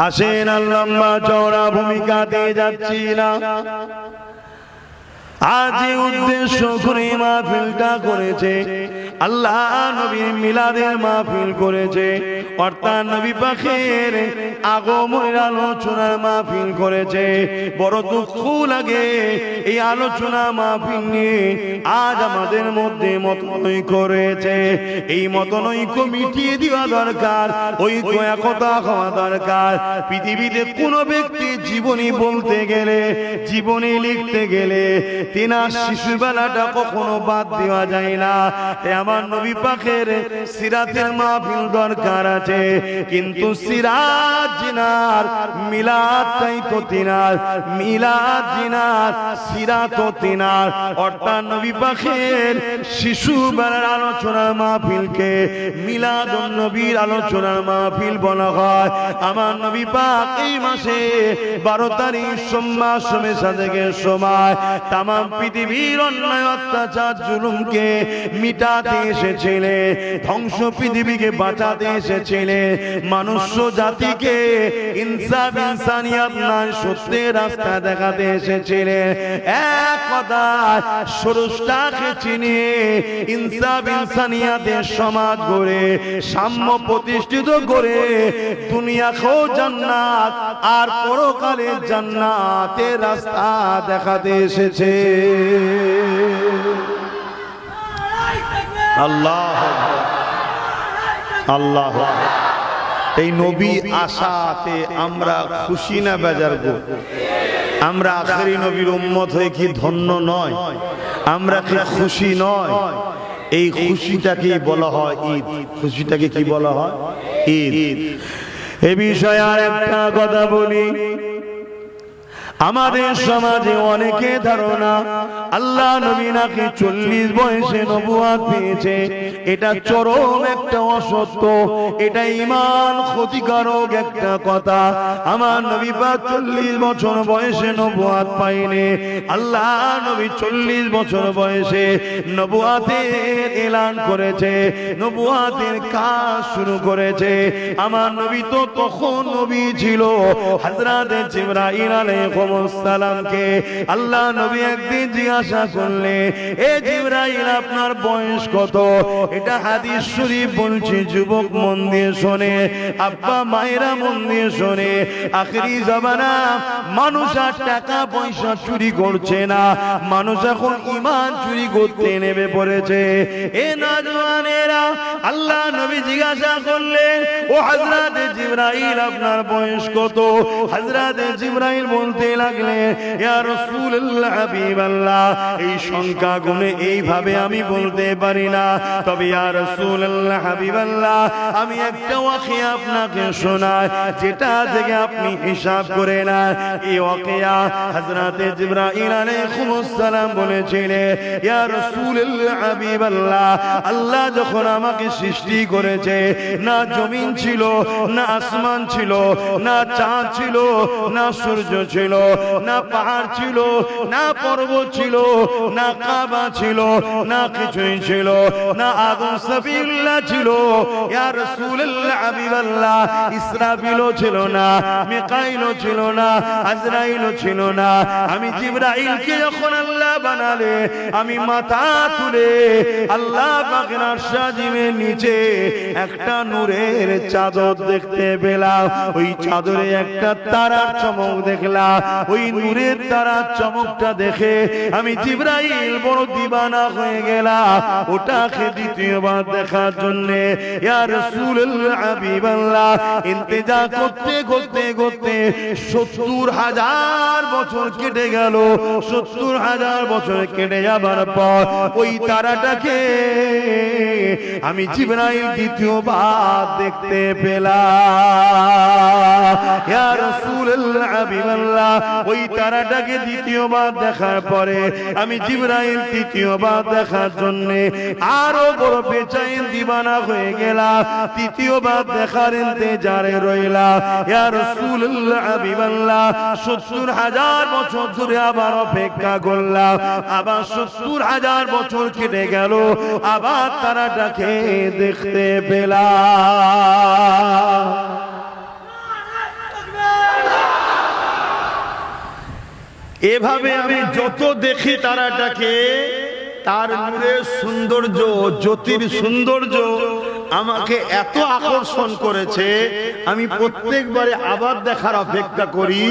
আসেন আর লম্বা চওড়া ভূমিকা দিয়ে যাচ্ছি না। আজ উদ্দেশ্য করে মাহফিলটা করেছে, আল্লাহ নবীর মিলাদের মাহফিল করেছে, অর্থাৎ নবী পাকের আগমনের আলোচনার মাহফিল করেছে। বড় দুঃখ লাগে এই আলোচনা মাহফিল নিয়ে আজ আমাদের মধ্যে মতনৈক্য রয়েছে। এই মতনৈক্য মিটিয়ে দেওয়া দরকার, ঐক্য একতা হওয়া দরকার। পৃথিবীতে কোনো ব্যক্তি জীবনী বলতে গেলে, জীবনী লিখতে গেলে তিনার শিশুবেলাটা কখনো বাদ দেওয়া যায় না। আমার নবী পাকের সিরাতের মাহফিল দরকার আছে, কিন্তু সিরাত জিনার মিলাদটাই তো তিনার, মিলাদ জিনার সিরাত তিনার। অর্থাৎ নবী পাকের শিশুবেলার আলোচনার মাহফিলকে মিলাদুন নবীর আলোচনার মাহফিল বলা হয়। আমার নবী পাক এই মাসে 12 তারিখ সোমবার সাদেকের সময় তামাম পৃথিবীর অন্যায় অত্যাচার জুলুমকে মিটাতে এসেছিলেন, ধ্বংস পৃথিবীকে বাঁচাতে এসেছিলেন, মানুষ জাতিকে ইনসাফ ইনসানিয়াত নয় সত্যের রাস্তা দেখাতে এসেছিলেন। এক কথায় স্রষ্টাকে চিনিয়ে ইনসাফ ইনসানিয়াতের সমাজ গড়ে সাম্য প্রতিষ্ঠিত করে দুনিয়াকেও জান্নাত আর পরকালের জান্নাতের রাস্তা দেখাতে এসেছে। আল্লাহ আল্লাহ। এই নবী আশাতে আমরা খুশি না বেজার গো? আমরা আখেরি নবীর উম্মত হয়ে কি ধন্য নয়? আমরা কি খুশি নয়? এই খুশিটাকে বলা হয় ঈদ। খুশিটাকে কি বলা হয়? ঈদ। এ বিষয়ে আর একটা কথা বলি, আমাদের সমাজে অনেকে ধারণা আল্লাহ নবী নাকি 40 বয়সে নবুয়ত পেয়েছে। এটা চরম একটা অসত্য, এটা ঈমান ক্ষতিকারক একটা কথা। আমার নবী পাক 40 বছর বয়সে নবুয়ত পায়নি। আল্লাহ নবী 40 বছর বয়সে নবুয়তের এলান করেছে, নবুয়তের কাজ শুরু করেছে। আমার নবী তো তখন নবী ছিল। হযরত জিবরাইল আলাইহিস সালামকে আল্লাহ নবী একদিন জিজ্ঞাসা করলে, এ জিবরাইল আপনার বয়স কত? এটা হাদিস শরীফ বলছে, যুবক মন দিয়ে শোনে, আব্বা মায়েরা মন দিয়ে শোনে। আখেরি জামানা মানুষ আর টাকা পয়সা চুরি করছে না, মানুষ এখন ঈমান চুরি করতে নেমে পড়েছে। এ নওজওয়ানেরা, আল্লাহ নবী জিজ্ঞাসা করলেন, ও হযরত জিবরাইল আপনার বয়স কত? হযরত জিবরাইল বলতে লাগলেন, ইয়া রাসূলুল্লাহ হাবিবাল্লাহ, এই সংখ্যা গুণে এইভাবে আমি বলতে পারি না, তবে ইয়া রাসূলুল্লাহ হাবিবাল্লাহ আমি একটা ওয়াকিয়া আপনাকে শোনাই, যেটা থেকে আপনি হিসাব করে না। এই ওয়াকিয়া হযরত জিবরাইল আলাইহিস সালাম বলেছিলেন, ইয়া রাসূলুল্লাহ হাবিবাল্লাহ, আল্লাহ যখন আমাকে সৃষ্টি করেছে, না জমিন ছিল, না আসমান ছিল, না চাঁদ ছিল, না সূর্য ছিল, না পাহাড় ছিল, না পর্বত ছিল, না কাবা ছিল, না কিছুই ছিল, না আগুন সাবিল্লাহ ছিল। ইয়া রাসূলুল্লাহ হাবিবাল্লাহ, ইসরাফিলও ছিল না, মিকাইলও ছিল না, আজরাইলও ছিল না। আমি জিবরাইলকে যখন আল্লাহ বানালে, আমি মাথা তুলে আল্লাহ পাকের আরশ আজিমের নিচে একটা নূরের চাদর দেখতে পেলাম। ওই চাদরে একটা তারার চমক দেখলাম। ওই নূরের তারার চমকটা দেখে আমি জিবরাইল বড় দিবানা হয়ে গেলাম, ওটাকে দ্বিতীয়বার দেখার জন্য। ইয়া রাসূলুল্লাহ হাবিবাল্লাহ, ইন্তেজার করতে করতে করতে 70,000 বছর কেটে গেল। 70,000 বছর কেটে যাবার পর ওই তারাটাকে আমি জিবরাইল দ্বিতীয়বার দেখতে পেলাম। ইয়া রাসূলুল্লাহ হাবিবাল্লাহ, ওই তারাটাকে দ্বিতীয়বার দেখার পরে আমি জিবরাইল তৃতীয়বার দেখার জন্য আরো বড় বেচাইন দিবানা হয়ে গেলাম। তৃতীয়বার দেখার ইন্তজারে রইলাম। ইয়া রাসূলুল্লাহ হাবিবাল্লাহ, 70,000 বছর ধরে আবার অপেক্ষা করলাম। আবার 70,000 বছর কেটে গেল, আবার তারাটাকে দেখতে পেলাম। এভাবে আমি যত দেখি তারাটাকে, তার নূরের সৌন্দর্য, জ্যোতির সৌন্দর্য আমাকে এত আকর্ষণ করেছে, আমি প্রত্যেকবারে আবার দেখার অপেক্ষা করি।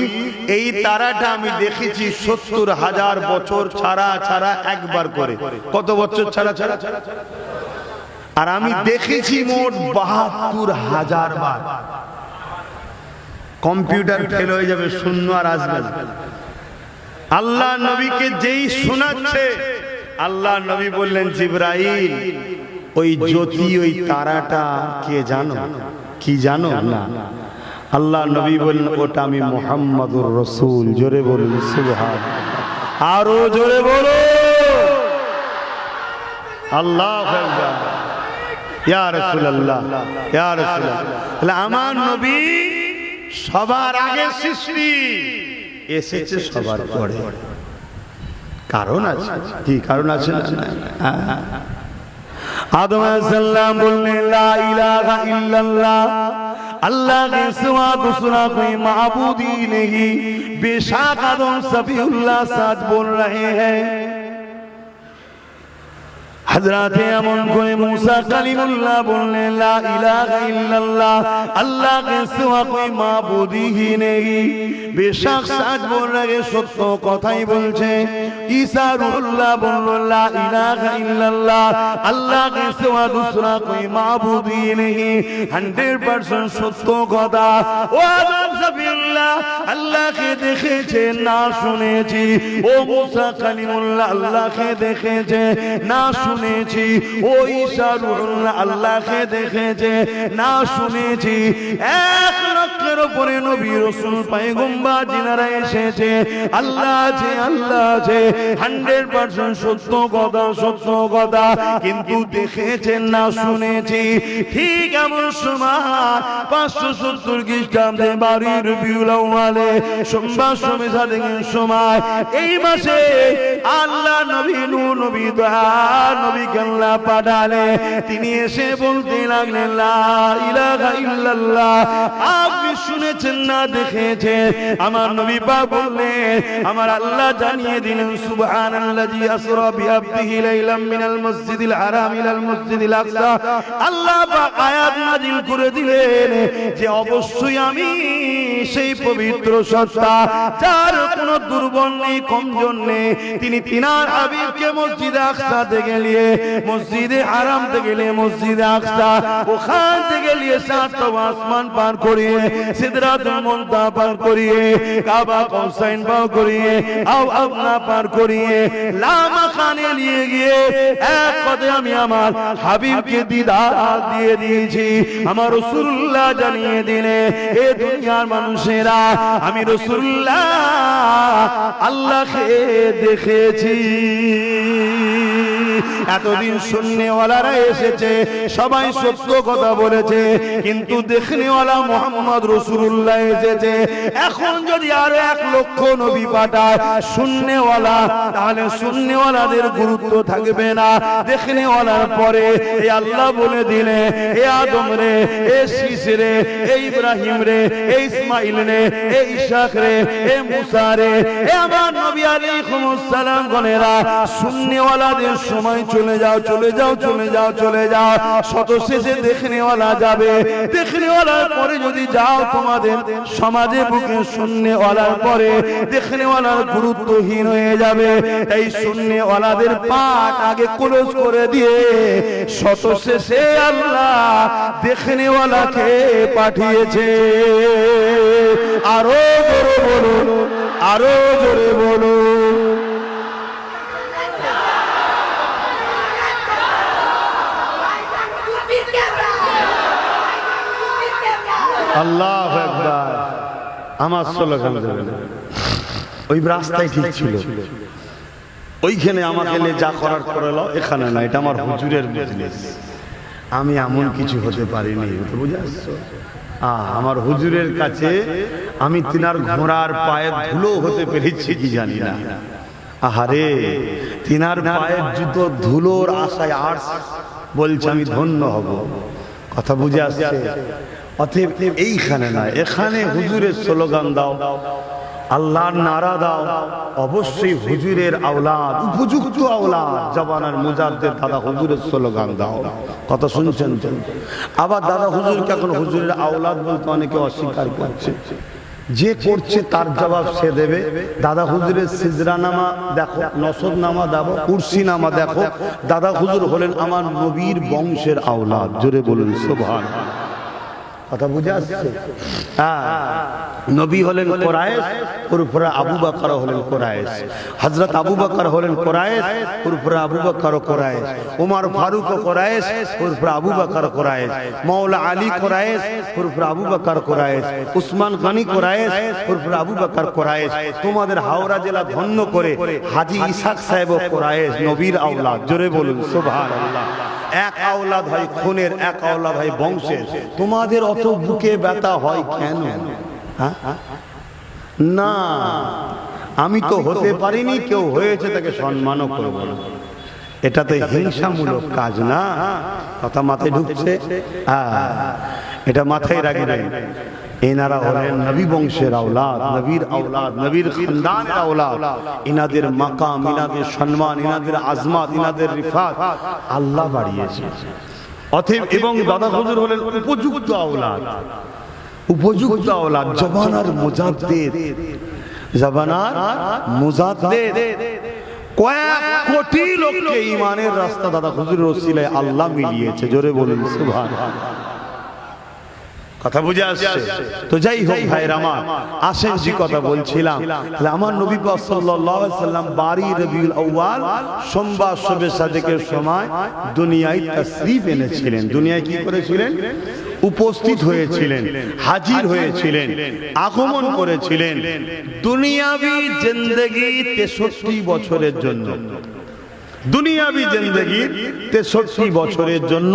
এই তারাটা আমি দেখেছি ৭০,০০০ বছর ছাড়া ছাড়া একবার করে। কত বছর ছাড়া ছাড়া? আর আমি দেখেছি মোট ৭২,০০০ বার। কম্পিউটার ফেল হয়ে যাবে, শূন্য আর আসবে না। আল্লাহ নবীকে যেই শোনাচ্ছে, আল্লাহ নবী বললেন, জিবরাইল ওই জ্যোতি, ওই তারাটা কে জানো? কি জানো? না। আল্লাহ নবী বললেন, ওটা আমি মুহাম্মাদুর রাসূল। জোরে বলুন সুবহানাল্লাহ, আরো জোরে বলো আল্লাহু আকবার। ইয়া রাসূলুল্লাহ, ইয়া রাসূলুল্লাহ। আমার নবী সবার আগে সৃষ্টি, এসেছে সবার পরে। কারণ আছে, কি কারণ আছে? আদম আলাইহিস সালাম বললেন, লা ইলাহা ইল্লাল্লাহ, अल्लाह के सिवा दूसरा कोई माबूद ही नहीं। बेशक आदम सफीउल्लाह साथ बोल रहे हैं। हजरत अमन कोई मूसा कलीमुल्लाह बोलने, ला इलाहा इल्लल्लाह, अल्लाह के सिवा कोई माबूद ही नहीं। बेशक सच बोल रहे, सत्य কথাই বলছে। ঈসা রুহুল্লাহ বলল, লা ইলাহা ইল্লাল্লাহ, আল্লাহ के सिवा दूसरा कोई माबूद ही नहीं। 100% সত্য কথা। ও আদম সফিউল্লাহ আল্লাহকে দেখেছে না শুনেছি। ও মুসা কলিমুল্লাহ আল্লাহকে দেখেছে না শুনেছি। ও ঈসা রূহুল্লাহ আল্লাহকে দেখেছে না শুনেছি। 1 লক্ষের উপরে নবী রাসূল পয়গম্বর যিনারা এসেছে, আল্লাহ আছে, আল্লাহ আছে, 100% সত্য কথা, সত্য কথা। কিন্তু দেখেছেন না শুনেছি। ঠিক এমন সময় 570 খ্রিস্টাব্দে 12 রবিউল আউয়ালে সোমবার সমিধানের সময়, এই মাসে আল্লাহ নবী নূহ নবী দোহা নবীকে আল্লাহ পাঠালে। তিনি এসে বলতে লাগলেন, লা ইলাহা ইল্লাল্লাহ। আপনি শুনেছেন না দেখেছেন? আমার নবী পাক বললেন, আমার আল্লাহ জানিয়ে দিলেন, সুবহানাল্লাযী আসরা বিআবদিহি লাইলাম মিনাল মসজিদিল হারাম ইলাল মসজিদিল আকসা। আল্লাহ পাক আয়াত নাযিল করে দিলেন যে অবশ্যই আমি সেই পবিত্র সত্তা, যার কোনো দুর্বল নেই, কমজোর নেই। তিনি তিনার হাবিবকে মসজিদে আকসা থেকে নিয়ে, মসজিদে হারাম থেকে নিয়ে মসজিদে আকসা, ওখান থেকে নিয়ে 7টা আসমান পার করিয়ে, সিদরাতুল মুনতাহা পার করিয়ে, কাবা কৌসাইন পার করিয়ে, আও আপনা পার করিয়ে, লামাখানে নিয়ে গিয়ে এক পদে আমি আমার হাবিবকে দিদার দিয়ে দিয়েছি। আমার রাসূলুল্লাহ জানিয়ে দিলে, এ দুনিয়ার মানুষেরা, আমি রাসূলুল্লাহ আল্লাহকে দেখেছি। এতদিন শুননেওয়ালারা এসেছে, সবাই সত্য কথা বলেছে, কিন্তু দেখনেওয়ালা মুহাম্মদ রাসূলুল্লাহ এসেছে। এখন যদি আরো 1 লক্ষ নবী পাঠায় শুননেওয়ালা, তাহলে শুননেওয়ালাদের গুরুত্ব থাকবে না। দেখনেওয়ালার পরে এই আল্লাহ বলে দিলে, এ আদম রে, এ শীষ রে, এ ইব্রাহিম রে, এ ইসমাইল রে, এ ইসহাক রে, এ মুসা রে, এ আমার নবী আলাইহিস সালাম গণেরা, শুননেওয়ালাদের সময় চলে যাও, চলে যাও, চলে যাও, চলে যাও। শত শেষে দেখনেওয়ালা যাবে। দেখনেওয়ালার পরে যদি যাও, তোমাদের সমাজে বুকে শুননেওয়ালার পরে দেখনেওয়ালার গুরুত্বহীন হয়ে যাবে। তাই শুননেওয়ালাদের পাঠ আগে ক্লোজ করে দিয়ে শত শেষে আল্লাহ দেখনেওয়ালাকে পাঠিয়েছে। আরো জোরে বলুন, আরো জোরে বলুন। আল্লাহু আকবার। আমার স্লোগান দেবেন, ওই রাস্তায় ঠিক ছিল, ওইখানে আমাকে যা করার করে নাও, এখানে না। এটা আমার হুজুরের মজলিস, আমি এমন কিছু হতে পারিনি, বুঝে আসছো? আমার হুজুরের কাছে আমি তিনার ঘোড়ার পায়ের ধুলো হতে পেরেছি কি জানি না। আহারে, তিনার পায়ের জুতো ধুলোর আশায় আর বলছে আমি ধন্য হব। কথা বুঝে আসছে? অতএব এইখানে না, এখানে হুজুরের স্লোগান দাও, আল্লাহর নারা দাও, অবশ্যই হুজুরের আওলাদ, উপযুক্ত আওলাদ, জামানার মুজাদ্দিদ দাদা হুজুরের স্লোগান দাও। কথা শুনছেন তো? আবার দাদা হুজুরকে এখন হুজুরের আওলাদ বলতে অনেকে অস্বীকার করছে। যে করছে তার জবাব সে দেবে। দাদা হুজুরের সিজরা নামা দেখো, নসব নামা দেখো, কুরসি নামা দেখো। দাদা হুজুর হলেন আমার নবীর বংশের আওলাদ। জোরে বলুন সুবহানাল্লাহ। কথা বুঝে আসছে? হ্যাঁ, নবী হলেন কোরাইশ, পুরোপুরা আবু বকর হলেন কোরাইশ। হযরত আবু বকর হলেন কোরাইশ, পুরোপুরা আবু বকর কোরাইশ। ওমর ফারুক কোরাইশ, পুরোপুরা আবু বকর কোরাইশ। মাওলা আলী কোরাইশ, পুরোপুরা আবু বকর কোরাইশ। উসমান গনি কোরাইশ, পুরোপুরা আবু বকর কোরাইশ। তোমাদের হাওড়া জেলা ধন্য করে হাজী ইসহাক সাহেব কোরাইশ, নবীর আওলাদ। জোরে বলুন সুবহানাল্লাহ। এক আওলাদ হয় খুনের, এক আওলাদ হয় বংশের। তোমাদের অত বুকে ব্যথা হয় কেন? না, আমি তো হতে পারিনি, কেউ হয়েছে তাকে সম্মানও করব না। এটাতে হিংসামূলক কাজ না। কথা মাথায় ঢুকছে? এটা মাথায় রাখবেন। এনারা হলেন নবী বংশের আওলাদ, নবীর আওলাদ, নবীর খানদানের আওলাদ। ইনাদের মাকাম, ইনাদের সম্মান, ইনাদের আজমাত, ইনাদের রিফাত আল্লাহ বাড়িয়েছে। অতএব এবং দাদা হুজুর হলেন উপযুক্ত আওলাদ, উপযুক্ত আওলাদ। জামানার মুজাদ্দিদ, জামানার মুজাদ্দিদ। কয়েক কোটি লোককে ঈমানের রাস্তা দাদা হুজুরের ওসিলায় আল্লাহ মিলিয়েছে। জোরে বলুন সুবহানাল্লাহ। কথা বুঝে আসছে তো? যাই হোক ভাইরা আমার, আসেন যে কথা বলছিলাম, তাহলে আমার নবী পাক সাল্লাল্লাহু আলাইহি সাল্লাম 12 রবিউল আউয়াল সোমবার শবে সাদেকের সময় দুনিয়ায় তাশরীফ এনেছিলেন। দুনিয়ায় কি করেছিলেন? উপস্থিত হয়েছিলেন, হাজির হয়েছিলেন, আগমন করেছিলেন। দুনিয়াবি জিন্দেগি 63 বছরের জন্য, দুনিয়াবি জিন্দেগির 63 বছরের জন্য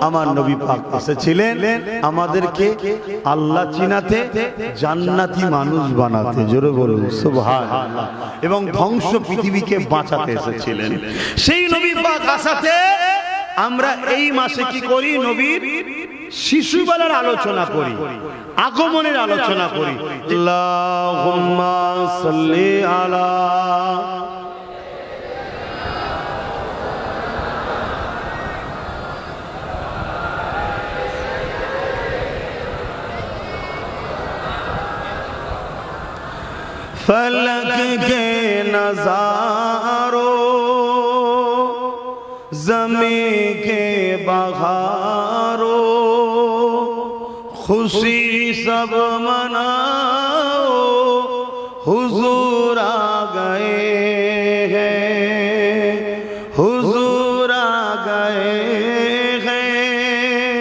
আমার নবী পাক এসেছিলেন আমাদেরকে আল্লাহ চিনাতে, জান্নাতি মানুষ বানাতে। জোরে বলুন সুবহানাল্লাহ। এবং ধ্বংস পৃথিবীকে বাঁচাতে এসেছিলেন। সেই নবী পাক আসাতে আমরা এই মাসে কি করি? নবীর শিশুবেলার আলোচনা করি, আগমনের আলোচনা করি। আল্লাহুম্মা সাল্লি আলা फलक के नजारों, ज़मीं के बहारों, खुशी सब मनाओ, हुजूर आ गए हैं, हुजूर आ गए हैं,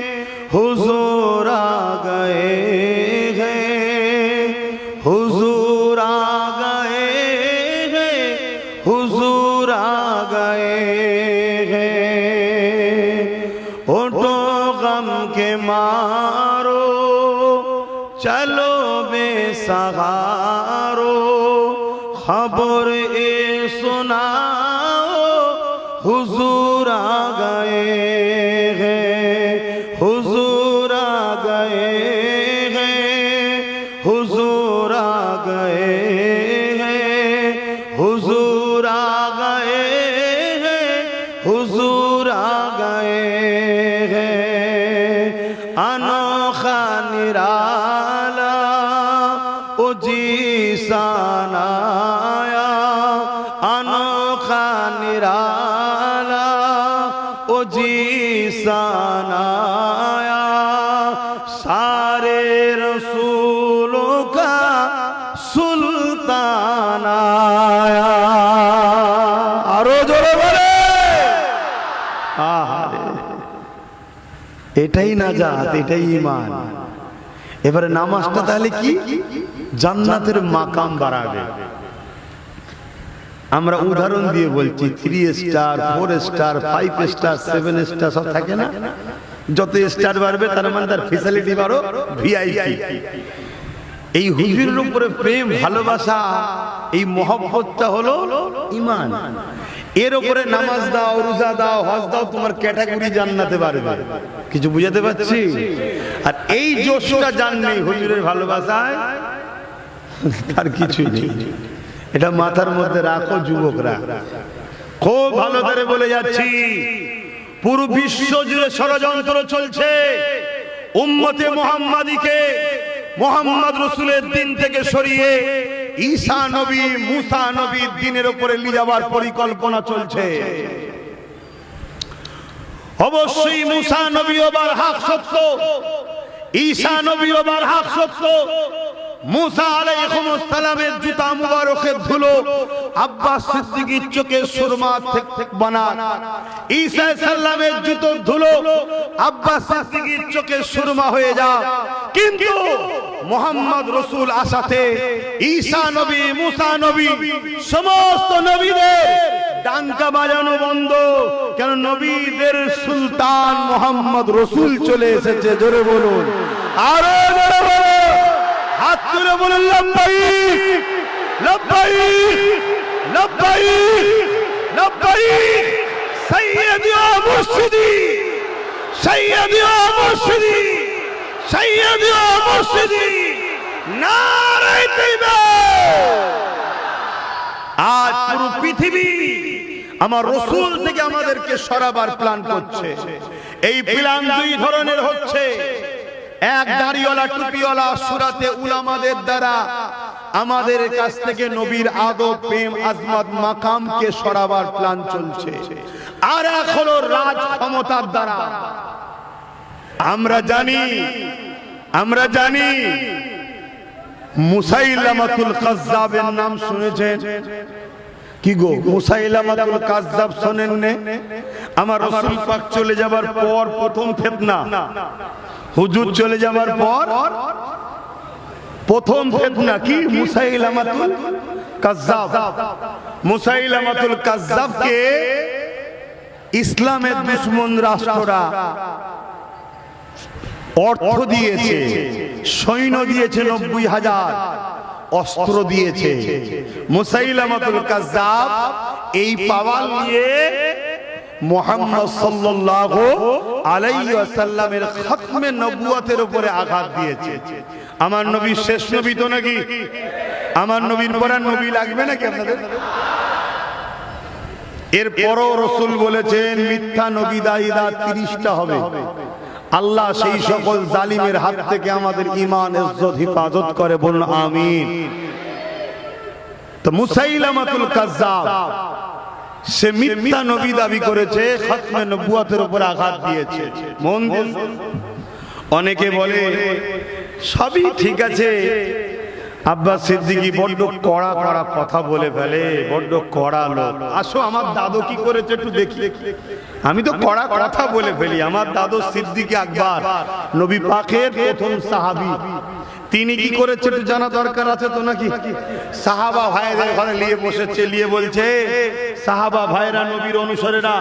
हुजूर आ गए हैं, हुजूर आ गए हैं, हुजूर आ गए हैं। उठो गम के मारो, चलो बेसहारो, खबर ए सुनाओ, हुजूर आ गए हैं, हुजूर आ गए हैं, हुजूर आ गए हैं, हुजूर आ गए हैं, हुजूर आ गए हैं। अनोखा निराला ओ जीसान आया, अनोखा निराला ओ जीसान आया, सारे रसूलों का सुल्तान आया। आरो जोरे बोले এটাই নাজাত, এটাই ঈমান। এবারে নামাজটা তাহলে কি? জান্নাতের মাকাম বাড়াবে। আমরা উদাহরণ দিয়ে বলছি, 3 স্টার, 4 স্টার, 5 স্টার, 7 স্টার সব থাকে না? যত স্টার বাড়বে তার মানে তার ফ্যাসিলিটি বাড়ো, ভিআইপি। এই হুজুরের উপরে প্রেম, ভালোবাসা, এই মহব্বতটা হলো ঈমান। এর উপরে নামাজ দাও, রোজা দাও, হজ দাও, তোমার ক্যাটাগরি জান্নাতে বাড়বে। কিছু বুঝাতে পারছি? আর এই জোশটা জান নেই হুজুরের ভালোবাসায়, তার কিছুই নেই। এটা মাথার মধ্যে রাখো যুবকরা, খুব ভালো করে বলে যাচ্ছি। পুরো বিশ্ব জুড়ে ষড়যন্ত্র চলছে উম্মতে মুহাম্মাদীকে মুহাম্মদ রাসূলের দিন থেকে সরিয়ে ঈসা নবী মুসা নবীর দিনের উপরে নিয়ে যাওয়ার পরিকল্পনা চলছে। অবশ্যই মুসা নবী ওবার হক সত্য, ঈসা নবী ওবার হক সত্য। মুসা আলাইহিস সালামের জুতা মুবারকের ধুলো আব্বাস সিদ্দিকীর চোখে সুরমা থেকে বানান, ঈসা সাল্লামের জুতোর ধুলো আব্বাস সিদ্দিকীর চোখে সুরমা হয়ে যায়। কিন্তু মুহাম্মদ রাসূল আসাতে ঈসা নবী মুসা নবী সমস্ত নবীদের ডাঙ্কা বাজানো বন্ধ। কেন? নবীদের সুলতান মুহাম্মদ রাসূল চলে এসেছে। জোরে বলুন, আরো জোরে বলুন, হাত তুলে বলুন লব্বাইক লব্বাইক লব্বাইক লব্বাইক। সাইয়্যিদি ওয়া মুর্শিদি, সাইয়্যিদি ওয়া মুর্শিদি, সাইয়্যিদি ওয়া মুর্শিদি, নারে তাকবীর। আজ পুরো পৃথিবী আমার রাসূল থেকে আমাদেরকে সরাবার প্ল্যান করছে। এই প্ল্যান দুই ধরনের হচ্ছে। এক, দাড়িওয়ালা টুপিওয়ালা সুরাতে উলামাদের দ্বারা আমাদের কাছ থেকে নবীর আদব প্রেম আজমত মাকামকে সরাবার প্ল্যান চলছে। আর এক হলো রাজ ক্ষমতার দ্বারা। আমরা জানি মুসাইলামাতুল কাজ্জাবের নাম শুনেছেন কি গো? মুসাইলামাতুল কাজ্জাব শোনেন নে? আমার রাসূল পাক চলে যাবার পর প্রথম ফিতনা, হুজুর চলে যাবার পর প্রথম ফিতনা কি? মুসাইলামাতুল কাজ্জাব। মুসাইলামাতুল কাজ্জাবকে ইসলামের দুশমন রাষ্ট্ররা অর্থ দিয়েছে, সৈন্য দিয়েছে 90,000, অস্ত্র দিয়েছে। মুসাইলামাতুল কাজ্জাব এই পাওয়ার নিয়ে মুহাম্মদ সাল্লাল্লাহু আলাইহি ওয়াসাল্লামের খতমে নবুয়তের উপরে আঘাত দিয়েছে। আমার নবী শেষ নবী তো নাকি? আমার নবীর পর আর নবী লাগবে নাকি আপনাদের? এরপরও রাসূল বলেছেন মিথ্যা নবী দায়ীরা 30টা হবে। আল্লাহ সেই সকল জালিমের হাত থেকে আমাদের ঈমান ইজ্জত হেফাজত করে, বলুন আমিন। তো মুসাইলামাতুল কাজ্জাব সে মিথ্যা নবী দাবি করেছে, খতমে নবুয়তের উপর আঘাত দিয়েছে। মন দিন, অনেকে বলে সবই ঠিক আছে, আব্বাস সিদ্দিকী বড্ড কড়া কড়া কথা বলে ফেলে, বড্ড কড়া লোক। আসো আমার দাদু কি করেছে একটু দেখি। আমি তো কড়া কথা বলে ফেলি। আমার দাদু সিদ্দিকী আকবর, নবী পাকের প্রথম সাহাবী, তিনি কি করেছে একটু জানা দরকার আছে তো নাকি? সাহাবা ভাইদের ঘরে নিয়ে বসেছে, নিয়ে বলছে সাহাবা ভাইরা নবীর অনুসারীরা,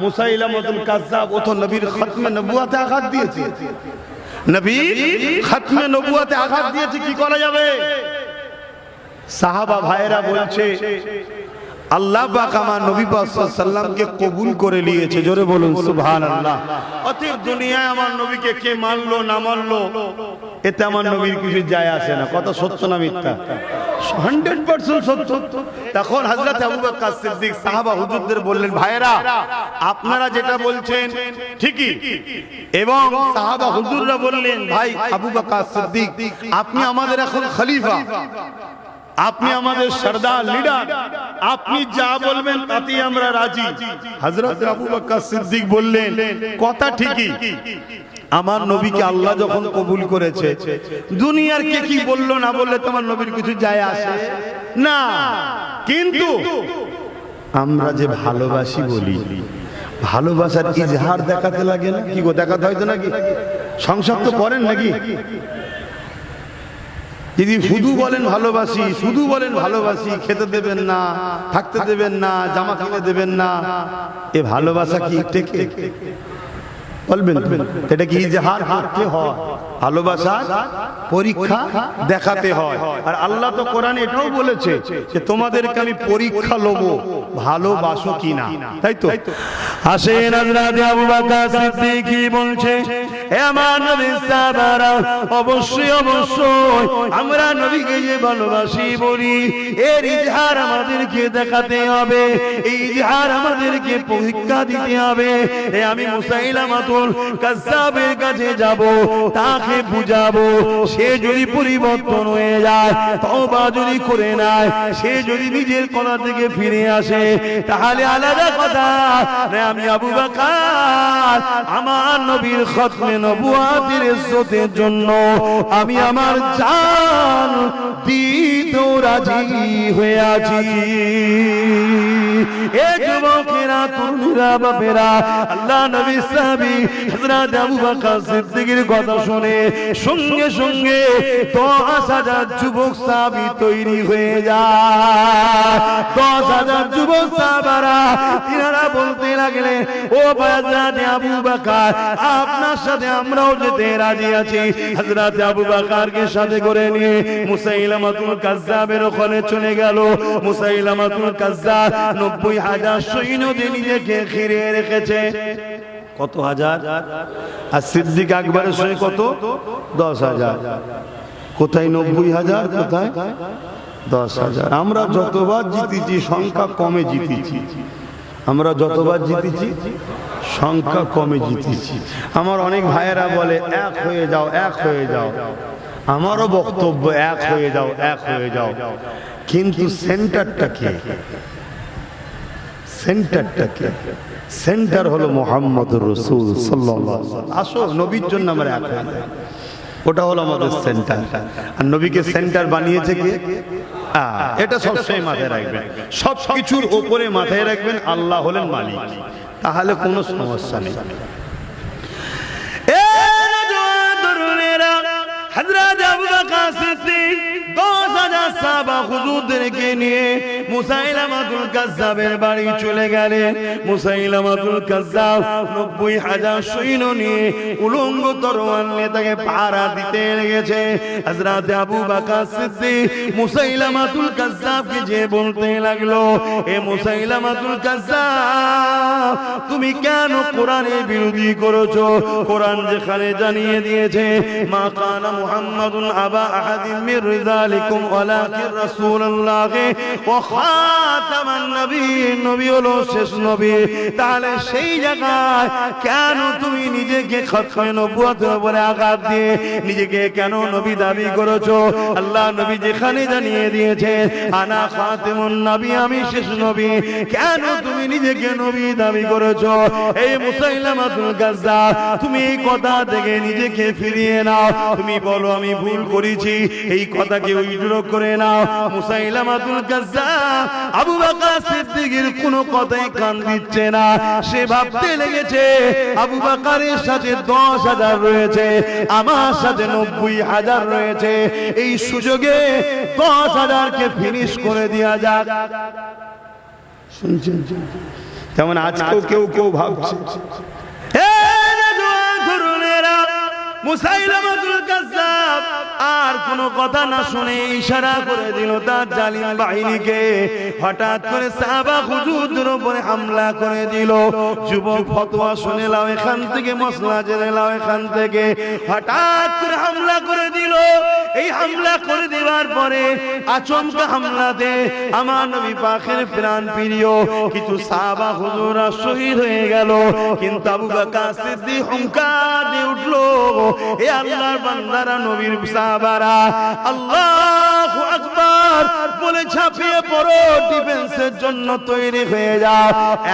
মুসাইলামাতুল কাজ্জাব ও তো নবীর খতমে নবুয়তে আঘাত দিয়েছে, নবীর খতমে নবুয়তে আঘাত দিয়েছে, কি করা যাবে? সাহাবা ভাইরা বলছে আল্লাহ পাক আমার নবী পাক সাল্লাল্লাহু আলাইহি ওয়াসাল্লামকে কবুল করে নিয়েছে। জোরে বলুন সুবহানাল্লাহ। অতএব দুনিয়ায় আমার নবীকে কে মানলো না মানলো এতে আমার নবীর কিছু যায় আসে না। কথা সত্য না মিথ্যা? 100% সত্য। তখন হযরত আবু বকর সিদ্দিক সাহাবা হুজুরদের বললেন, ভাইরা আপনারা যেটা বলছেন ঠিকই। এবং সাহাবা হুজুররা বললেন, ভাই আবু বকর সিদ্দিক আপনি আমাদের এখন খলিফা, আপনি আমাদের সরদার লিডার, আপনি যা বলবেন তাতেই আমরা রাজি। হযরত আবু বকর সিদ্দিক বললেন, কথা ঠিকই, আমার নবীকে আল্লাহ যখন কবুল করেছে, দুনিয়ার কে কি বললো না বললে তোমার নবীর কিছু যায় আসে না। কিন্তু আমরা যে ভালোবাসি বলি, ভালোবাসার ইজহার দেখাতে লাগে না? কি গো, দেখাতে হয়তো নাকি? সংসার তো করেন নাকি? যদি শুধু বলেন ভালোবাসি, শুধু বলেন ভালোবাসি, খেতে দেবেন না, থাকতে দেবেন না, জামা কিনে দেবেন না, এ ভালোবাসা কি টেকে? বলবেন এটা কি ইজহার করতে হয়, ভালোবাসা পরীক্ষা দেখাতে হয়। আর আল্লাহ তো কোরআনে এটাও বলেছে যে তোমাদেরকে আমি পরীক্ষা লব ভালোবাসো কিনা, তাই তো? আসেন হযরত আবু বকর সিদ্দিকী বলছে, হে আমার নবীর সাহাবারা, অবশ্যই অবশ্যই আমরা নবীকে যে ভালোবাসি বলি, এর ইজহার আমাদেরকে দেখাতে হবে, এই ইজহার আমাদেরকে পরীক্ষা দিতে হবে। আমি মুসাইলামাতুল কাজ্জাবের কাছে যাব, তাকে বুঝাবো, সে যদি পরিবর্তন হয়ে যায়, তওবা যদি করে নেয়, সে যদি নিজের কথা থেকে ফিরে আসে, তাহলে আলাদা কথা। আমি আবু বকর আমার নবীর খতমে নবুয়াতের ইজ্জতের জন্য আমি আমার জান দিতেও রাজি হয়ে আছি। এ যুবকেরা, তরুণীরা, বাপেরা, আল্লাহ নবী সাহাবী হযরত আবু বকর সিদ্দিকের কথা শুনে সঙ্গে সঙ্গে 10,000 যুবক সাহাবী তৈরি হয়ে যায়। 10,000 যুবক সাহাবারা তিনারা বলতে লাগলেন, ও হযরত আবু বকর, আপনার সাথে আমরাও যেতে রাজি আছি। হযরত আবু বকরকে সাথে করে নিয়ে মুসাইলামাতুল কাজ্জাবের ওখানে চলে গেল। মুসাইলামাতুল কাজ্জাব 90,000 সৈন্য দিয়ে নিজেকে ঘিরে রেখেছে। কত হাজার? আর সিদ্দিক আকবরের সঙ্গে কত? 10,000। কোথায় 90,000, কোথায় 10,000? আমরা যতবার জিতেছি সংখ্যা কমে জিতেছি, আমরা যতবার জিতেছি সংখ্যা কমে জিতেছি। আমার অনেক ভাইয়েরা বলে এক হয়ে যাও, এক হয়ে যাও। আমারও বক্তব্য এক হয়ে যাও, এক হয়ে যাও, কিন্তু সেন্টারটা কে? সেন্টারটা কে? সেন্টার হলো মুহাম্মদুর রাসূল সাল্লাল্লাহু আলাইহি ওয়াসাল্লাম। আসো নবীর জন্য আমরা এক হয়ে যাই, ওটা হলো আমাদের সেন্টার। আর নবীকে সেন্টার বানিয়েছে কে? এটা সবসময় মাথায় রাখবেন, সব কিছুর উপরে মাথায় রাখবেন আল্লাহ হলেন মালিক, তাহলে কোনো সমস্যা নেই। হযরত আবু বকর সিদ্দিক 10,000 সাহাবা হুজুরদেরকে নিয়ে মুসাইলামাতুল কাজ্জাবের বাড়ি চলে গেলেন। মুসাইলামাতুল কাজ্জাব 90,000 সৈন্য নিয়ে উলঙ্গ তরোয়াল নিয়ে তাকে পাহারা দিতে লেগেছে। হযরত আবু বকর সিদ্দিক মুসাইলামাতুল কাজ্জাবকে যে বলতে লাগলো, এ মুসাইলামাতুল কাজ্জাব, তুমি কেন কোরআনের বিরোধী করেছো? কোরআন যেখানে জানিয়ে দিয়েছে, মা কানা মুহাম্মাদুন আবা আহাদিন মির রিজালিকুম ওয়ালাকিন রাসূলুল্লাহ ওয়া খাতামান নবিয়্যিন, নবী হলো শেষ নবী। তাহলে সেই জায়গায় কেন তুমি নিজেকে খতমে নবুয়তের উপরে আঘাত দিয়ে নিজেকে কেন নবী দাবি করেছো? আল্লাহ নবী যেখানে জানিয়ে দিয়েছে আনা খাতিমুন নবী, আমি শেষ নবী, কেন তুমি নিজেকে নবী দাবি করেছো? এই মুসাইলামাতুল কাজ্জাব, তুমি এই কথা থেকে নিজেকে ফিরিয়ে নাও, তুমি বলো আমি ভুল করেছি, এই কথাকে উইথড্র করে নাও। মুসাইলামাতুল কাজ্জাব আবু বকর সিদ্দিকের কোনো কথাই কান দিচ্ছে না। সে ভাবতে লেগেছে আবু বকরের সাথে 10,000 রয়েছে, আমার সাথে 90,000 রয়েছে, এই সুযোগে 10,000 কে ফিনিশ করে দেওয়া যাক। শুনছেন? যেমন আজকেও কেউ কেউ ভাবছে মুসাইলামাতুল কাজ্জাব আর কোনো কথা না শুনে ইশারা করে দিল তার জালিম বাহিনীকে। হঠাৎ করে সাহাবা হুজুরদের উপরে হামলা করে দিল। যুবক ফতোয়া শুনে লাও এখান থেকে, মশলা জেনে লাও এখান থেকে। হঠাৎ করে হামলা করে দিল। এই হামলা করে দেওয়ার পরে আচমকা হামলাতে আমার নবী পাকের প্রাণ প্রিয় কিছু সাহাবা হুজুররা শহীদ হয়ে গেল। কিন্তু আবু বকর সিদ্দিক হুঙ্কার দিয়ে উঠলো, এ আল্লাহর বান্দারা, নবীর সাহাবারা, আল্লাহু আকবার বলে ঝাঁপিয়ে পড়ো, ডিফেন্সের জন্য তৈরি হয়ে যাও।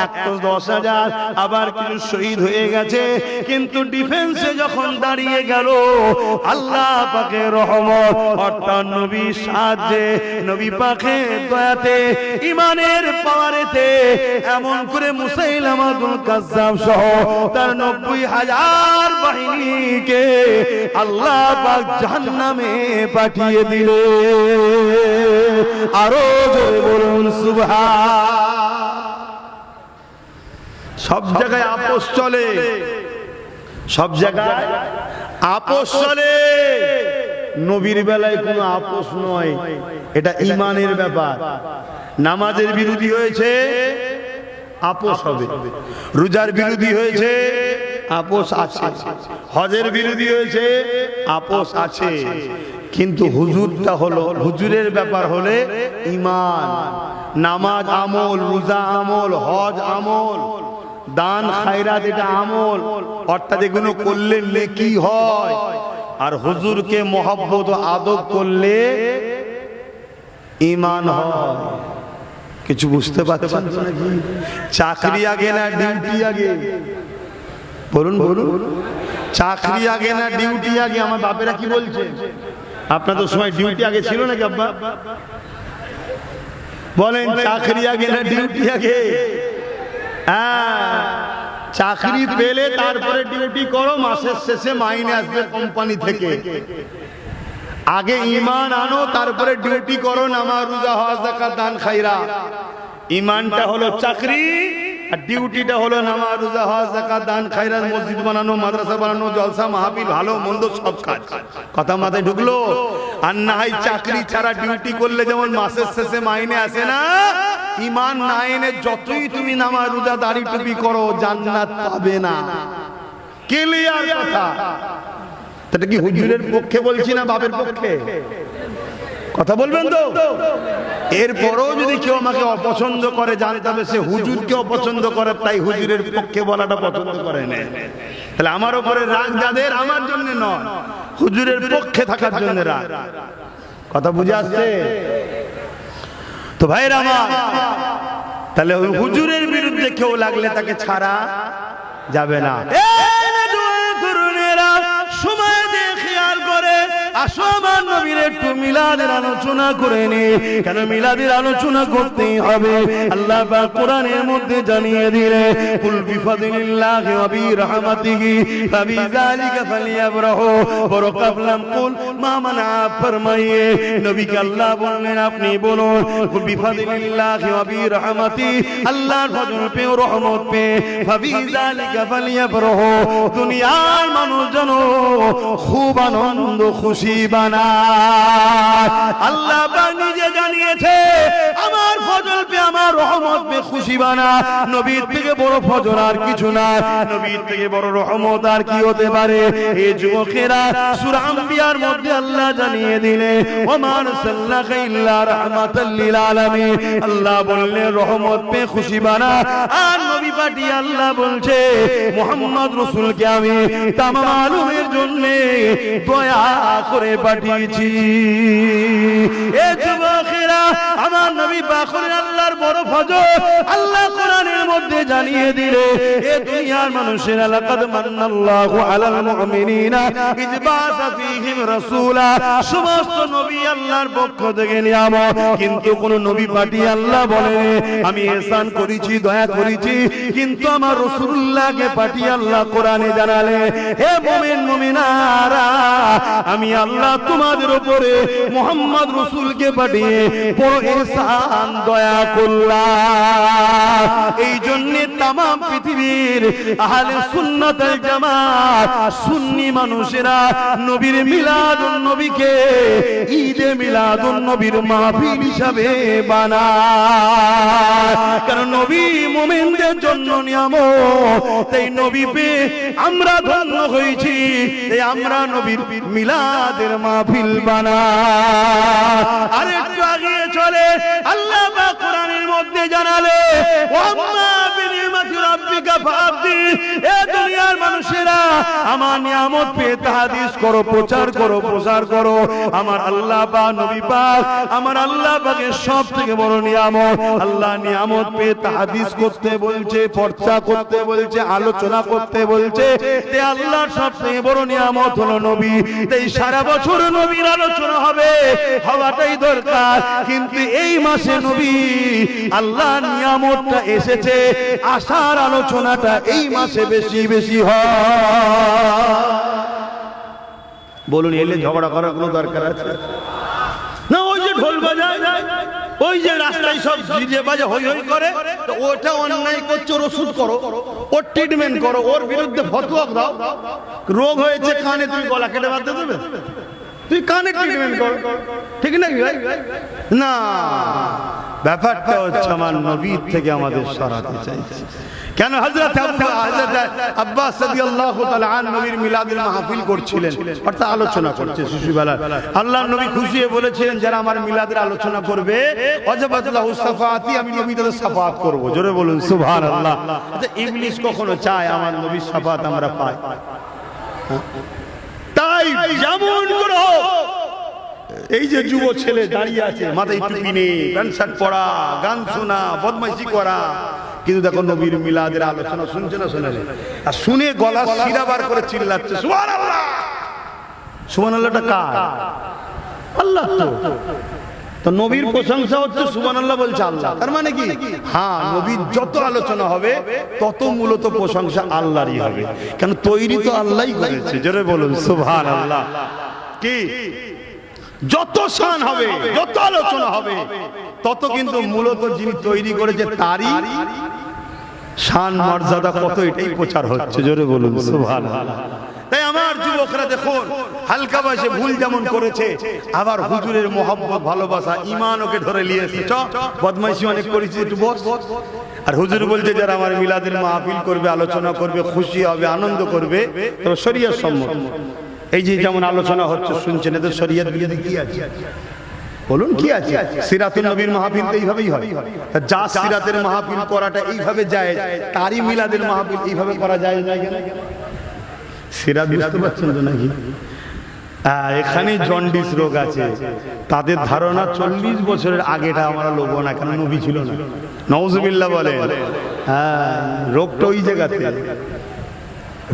10,000 আবার কিছু শহীদ হয়ে গেছে, কিন্তু ডিফেন্সে যখন দাঁড়িয়ে গেল আল্লাহ পাকের রহমত অর্থাৎ নবীর সাহায্যে, নবী পাকের দয়াতে, ইমানের পাওয়ারেতে এমন করে মুসাইলামাতুল কাজ্জাব সহ তার 90,000 বাহিনীকে আল্লাহ পাক জাহান্নামে পাঠিয়ে দিলে। আরো জোরে বলুন সুবহান। সব জায়গায় আপোষ চলে, সব জায়গায় আপোষ চলে, নবীর বেলায় কোনো আপোষ নয়, এটা ঈমানের ব্যাপার। নামাজের বিরোধী হয়েছে, আপোষ হবে। রোজার বিরোধী হয়েছে, আপোষ আছে। হজের বিরোধী হয়েছে, আপোষ আছে। কিন্তু হুজুরটা হলো, হুজুরের ব্যাপার হলে ঈমান, নামাজ আমল, রোজা আমল, হজ আমল, দান খায়রাত এটা আমল, অর্থাৎ এগুলো করলে নেকি হয়। আর হুজুরকে মহব্বত ও আদব করলে ঈমান হয়। কিছু বুঝতে পারছেন নাকি? চাকরি আগে না ডিউটি আগে? বলুন বলুন, চাকরি আগে না ডিউটি আগে? আমার বাপেরা কি বলছে? আপনাদের সময় ডিউটি আগে ছিল নাকি আব্বা? বলেন, চাকরি আগে না ডিউটি আগে? হ্যাঁ, চাকরি পেলে তারপরে ডিউটি করো, মাসের শেষে মাইনে আসবে কোম্পানি থেকে। আগে ঈমান আনো, তারপরে ডিউটি করো, নামাজ রোজা হজ যাকাত দান খায়রাত। ঈমানটা হলো চাকরি, আর ডিউটিটা হলো নামাজ রোজা হজ যাকাত দান খায়রাত, মসজিদ বানানো, মাদ্রাসা বানানো, জলসা মাহফিল, ভালো মন্দ সব কাজ। কথা মাথায় ঢুকলো? আর না হয় চাকরি ছাড়া ডিউটি করলে যেমন মাসের শেষে মাইনে আসে না, ঈমান না এনে যতই তুমি নামাজ রোজা দাড়ি টুপি করো, জান্নাত পাবে না। ক্লিয়ার কথা। এটা কি হুজুরের পক্ষে বলছি না বাপের পক্ষে? কথা বলবেন তো? এরপরও যদি কেউ আমাকে অপছন্দ করে, জানতে হবে সে হুজুরকে অপছন্দ করে, তাই হুজুরের পক্ষে বলাটা পছন্দ করে না। তাহলে আমার উপরে রাগ যাদের, আমার জন্য নয়, হুজুরের পক্ষে থাকার জন্য রাগ। কথা বুঝে আসছে তো ভাইরা আমার? তাহলে ওই হুজুরের বিরুদ্ধে কেউ লাগলে তাকে ছাড়া যাবে না। সময় দিয়ে খেয়াল করে আসো, আমার নবীর একটু মিলাদের আলোচনা করে নি। কেন মিলাদের আলোচনা করতেই হবে? আল্লাহ পাক কোরআনের মধ্যে জানিয়ে দিলে, কুল বিফাদিলিল্লাহি ওয়া বিরহমাতিহি ফাবিযালিকা ফালিয়াফরাহু ওয়া কাবলাম কুল মা মানা, ফরমাইয়ে নবীকে আল্লাহ বললেন আপনি বলুন, কুল বিফাদিলিল্লাহি ওয়া বিরহমাতিহি, আল্লাহর ফজল পে ও রহমত পে, ফাবিযালিকা ফালিয়াফরাহু, দুনিয়ার মানুষ জানো খুব আনন্দ খুশি বানায়। আল্লাহ পাক নিজে জানিয়েছে, আমার ফজল পে, আমার রহমত পে খুশি বানা। নবীর থেকে বড় ফজল আর কিছু না, নবীর থেকে বড় রহমত আর কি হতে পারে? এই যুবকেরা, সূরা আম্বিয়ার মধ্যে আল্লাহ জানিয়ে দিলে, ওয়া মা আরসালনাকা ইল্লা রাহমাতাল লিল আলামিন। আল্লাহ বললেন রহমত পে খুশি বানা। আর নবী পাঠিয়ে আল্লাহ বলছে, মুহাম্মদ রাসূলকে আমি তামাম আলমের জন্য দয়া করে পাঠিয়েছি। এ যুবকেরা, আমার নবী পাক আল্লাহর বড় ফজল আল্লাহ কোরআনের মধ্যে জানিয়ে দিলে, এ দুনিয়ার মানুষেরা, লাকাদ মান্নাল্লাহু আলাল মুমিনিনা ইয বাসা ফীহিম রাসূলা। সমস্ত নবী আল্লাহর পক্ষ থেকে নিয়ামত, কিন্তু কোন নবী পাঠিয়ে আল্লাহ বলে আমি ihsan করেছি, দয়া করেছি, কিন্তু আমার রাসূলুল্লাহকে পাঠিয়ে আল্লাহ কোরআনে জানালে, হে মুমিন মুমিনারা, আমি আল্লাহ তোমাদের উপরে মুহাম্মদ রাসূলকে পাঠিয়ে বড় ihsan দয়া করলাম। এই জন্য তাম পৃথিবীর আহলে সুন্নাত ওয়াল জামাত, সুন্নি মানুষেরা নবীর মিলাদুন নবীকে ঈদে মিলাদুন নবীর মাহফিল হিসাবে বানায়। কারণ নবী মুমিনদের জন্য নিয়ামত, তাই নবী পেয়ে আমরা ধন্য হয়েছি, তাই আমরা নবীর মিলাদের মাহফিল বানাই। আর একটু আগে চলে আল্লাহ পাক কোরআনের মধ্যে জানালে, ওয়াম্মা বিনিমাতি রাব্বিকা ফাহাদ্দিস। এ দুনিয়ার মানুষেরা, আমার নিয়ামত পেয়ে তাহাদিস করো, প্রচার করো, প্রসার করো। আমার আল্লাহ পাক, নবী পাক, আমার আল্লাহ পাকের সব থেকে বড় নিয়ামত। আল্লাহ নিয়ামত পেয়ে তাহাদিস করতে বলছে, চর্চা করতে বলছে, আলোচনা করতে বলছে। তে আল্লাহর সব থেকে বড় নিয়ামত হলো নবী। তাই সারা বছর নবীর আলোচনা হবে, হওয়াটাই দরকার। কিন্তু এই মাসে নবী আল্লাহর নিয়ামতটা এসেছে, আশার আলোচনাটা এই মাসে বেশি বেশি হয়। বলুন, এলে ঝগড়া করার কোনো দরকার আছে না? ওই যে ঢোল বাজায়, ওই যে রাস্তায় সব ডিজে বাজে, হই হই করে, তো ওটা অন্যায় করছে, ওর ওষুধ করো, ওর ট্রিটমেন্ট করো, ওর বিরুদ্ধে ফতোয়া দাও। রোগ হয়েছে কানে, তুমি গলা কেটে বাদ দেবে? তুই কানে ট্রিটমেন্ট কর, ঠিক নাকি ভাই? না, ব্যাপারটা হচ্ছে আমার নবীর থেকে আমাদের সরাতে চাইছে। কেন হযরত আব্বাস রাদিয়াল্লাহু তাআলা আন নবীর মিলাদুল মাহফিল করছিলেন, অর্থাৎ আলোচনা করছে শিশুবেলা। আল্লাহর নবী খুশি হয়ে বলেছিলেন, যারা আমার মিলাদের আলোচনা করবে ওয়াজাবাত লাহু শাফাআতি, আমি নবী তাদের শাফাআত করব। জোরে বলুন সুবহানাল্লাহ। আচ্ছা, ইবলিস কখনো চায় আমার নবীর শাফাআত আমরা পাই? তাই যেমন করো, এই যে যুব ছেলে দাঁড়িয়ে আছে, মাথায় টুপি নেই, প্যান্ট শার্ট পরা, গান শোনা, বদমাইশি করা, কিন্তু দেখো নবীর মিলাদের আলোচনা শুনছে না, শোনে না, আর শুনে গলা শিরা বার করে চিল্লাচ্ছে সুবহানাল্লাহ। সুবহানাল্লাহটা কার? আল্লাহ। তো নবীর প্রশংসা হচ্ছে সুবহানাল্লাহ বলছে আল্লাহ। তার মানে কি? হ্যাঁ, নবীর যত আলোচনা হবে তত মূলত প্রশংসা আল্লাহরই হবে, কেন তৈরি তো আল্লাহই করেছে। জোরে বলুন সুবহানাল্লাহ। কি যত শান হবে, যত আলোচনা হবে, তত কিন্তু মূলত যিনি তৈরি করেছে তারই শান মর্যাদা কত, এটাই প্রচার হচ্ছে। জোরে বলুন সুবহানাল্লাহ। তাই আমার যুবকরা দেখুন, হালকা বয়সে ভুল যেমন করেছে, আবার হুজুরের মহব্বত, ভালোবাসা, ঈমান ওকে ধরে নিয়েছে। বদমাইশি অনেক করেছে, একটু বস। আর হুজুর বলছে যারা আমার মিলাদের মাহফিল করবে, আলোচনা করবে, খুশি হবে, আনন্দ করবে, তবে শরীয়ত সম্মত। এই যে যেমন আলোচনা হচ্ছে শুনছেন, এদের শরীয়ত বিরোধী কি আছে? বলুন কি আছে? সিরাতুন নবীর মাহফিল তো এইভাবেই হয়। যা সিরাতের মাহফিল করাটা এইভাবে যায়, তারই মিলাদের মাহফিল এইভাবে করা যায় না কেন? সিরাত বুঝতে পারছেন তো নাকি? এখানে জন্ডিস রোগ আছে, তাদের ধারণা 40 বছরের আগেটা আমরা লোব না, কেন নবী ছিল না। নাউজুবিল্লাহ বলে। হ্যাঁ, রোগটা ওই জায়গাতে,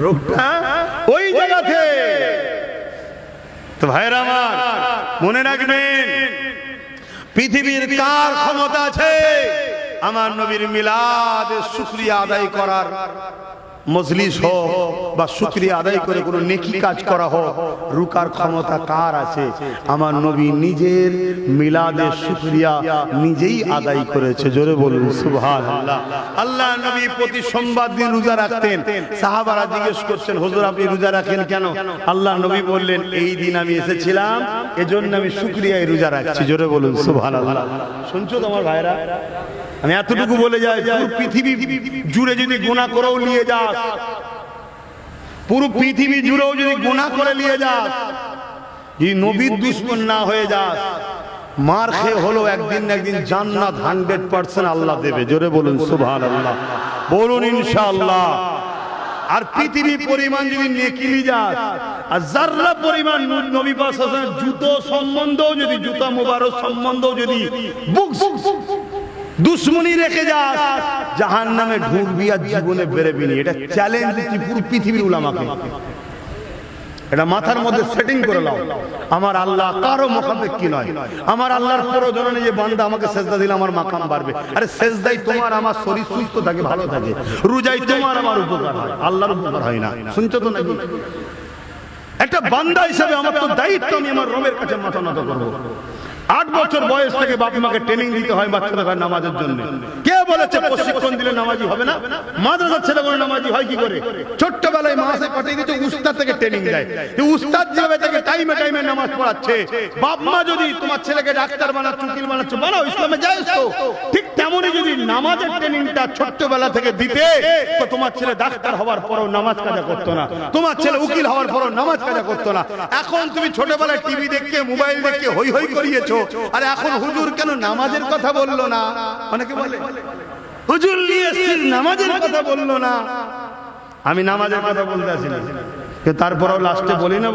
রোগটা ওই জায়গাতে। তো ভাইরা আমার মনে রাখবেন, পৃথিবীর কার ক্ষমতা আছে আমার নবীর মিলাদের শুকরিয়া আদায় করার? মজলিস হোক বা শুকরিয়া আদায় করে কোনো নেকি কাজ করা হোক, রুকার ক্ষমতা কার আছে? আমার নবী নিজের মিলাদের শুকরিয়া নিজেই আদায় করেছে। জোরে বলুন সুবহানাল্লাহ। আল্লাহ নবী প্রতি সোমবার দিন রোজা রাখতেন। সাহাবারা জিজ্ঞেস করছেন, হুজুর আপনি রোজা রাখেন কেন? আল্লাহ নবী বললেন, এই দিন আমি এসেছিলাম, এজন্য আমি শুকরিয়ায় রোজা রাখছি। জোরে বলুন সুবহানাল্লাহ। শুনছো তোমার ভাইরা? আমি এতটুকু বলে যাই, পুরো পৃথিবী জুড়ে যদি গুনাহ করেও নিয়ে যাস, পুরো পৃথিবী জুড়েও যদি গুনাহ করে নিয়ে যাস, যদি নবীর দুশমন না হয়ে যাস, মার খেয়ে হলো একদিন না একদিন জান্নাত 100% আল্লাহ দেবে। জোরে বলুন সুবহানাল্লাহ, বলুন ইনশাআল্লাহ। আর পৃথিবী পরিমাণ যদি নেকি নিয়ে যাস, আর যাররা পরিমাণ নবী পাক সাল্লাল্লাহু আলাইহি ওয়াসাল্লাম জুতো সম্বন্ধেও যদি, জুতা মুবারক সম্বন্ধেও যদি দুশ্মনী রেখে যাস, জাহান্নামে ঢুকবি আর জীবনে বেরোবি না। এটা চ্যালেঞ্জ দিচ্ছি পুরো পৃথিবীর উলামাকে। এটা মাথার মধ্যে সেটিং করে নাও। আমার আল্লাহ কারো মুখাপেক্ষী নয়। আমার আল্লাহর প্রয়োজন নেই যে বান্দা আমাকে সেজদা দিলে আমার মাকাম বাড়বে। আরে সেজদাই তোমার আমার শরীর সুস্থ থাকে, ভালো থাকে। রোজাই তোমার আমার উপকার হয়, আল্লাহর উপকার হয় না। শুনছো তো নাকি? একটা বান্দা হিসেবে আমার তো দায়িত্ব, আমি আমার রবের কাছে মাথা নত করবো। 8 বছর বয়স থেকে বাপ মাকে ট্রেনিং দিতে হয় বাচ্চাদের নামাজের জন্য। কে বলেছে প্রশিক্ষণ দিলে নামাজি হবে না? মাদ্রাসার ছেলেগুলো নামাজি হয় কি করে? ছোট্টবেলায় মাসে পাঠিয়ে দিচ্ছে, উস্তাদ থেকে ট্রেনিং দেয়। উস্তাদ যেভাবে থেকে টাইমে টাইমে নামাজ পড়াচ্ছে, বাপ মা যদি তোমার ছেলেকে ডাক্তার বানাচ্ছে, উকিল বানাচ্ছে, বানাও, ইসলামে জায়েজ তো। ঠিক তেমনই যদি নামাজের ট্রেনিংটা ছোট্টবেলা থেকে দিতে, তো তোমার ছেলে ডাক্তার হওয়ার পরও নামাজ কাজা করতো না, তোমার ছেলে উকিল হওয়ার পরও নামাজ কাজা করতো না। এখন তুমি ছোটবেলায় টিভি দেখে, মোবাইল দেখে হই হই করিয়েছো, আরে এখন হুজুর কেন নামাজের কথা বললো না? অনেকে বলে হুজুর নিয়ে এসেছেন, নামাজের কথা বললো না। আমি নামাজের কথা বলতে আসি না, তারপরেও লাস্টে বলি না।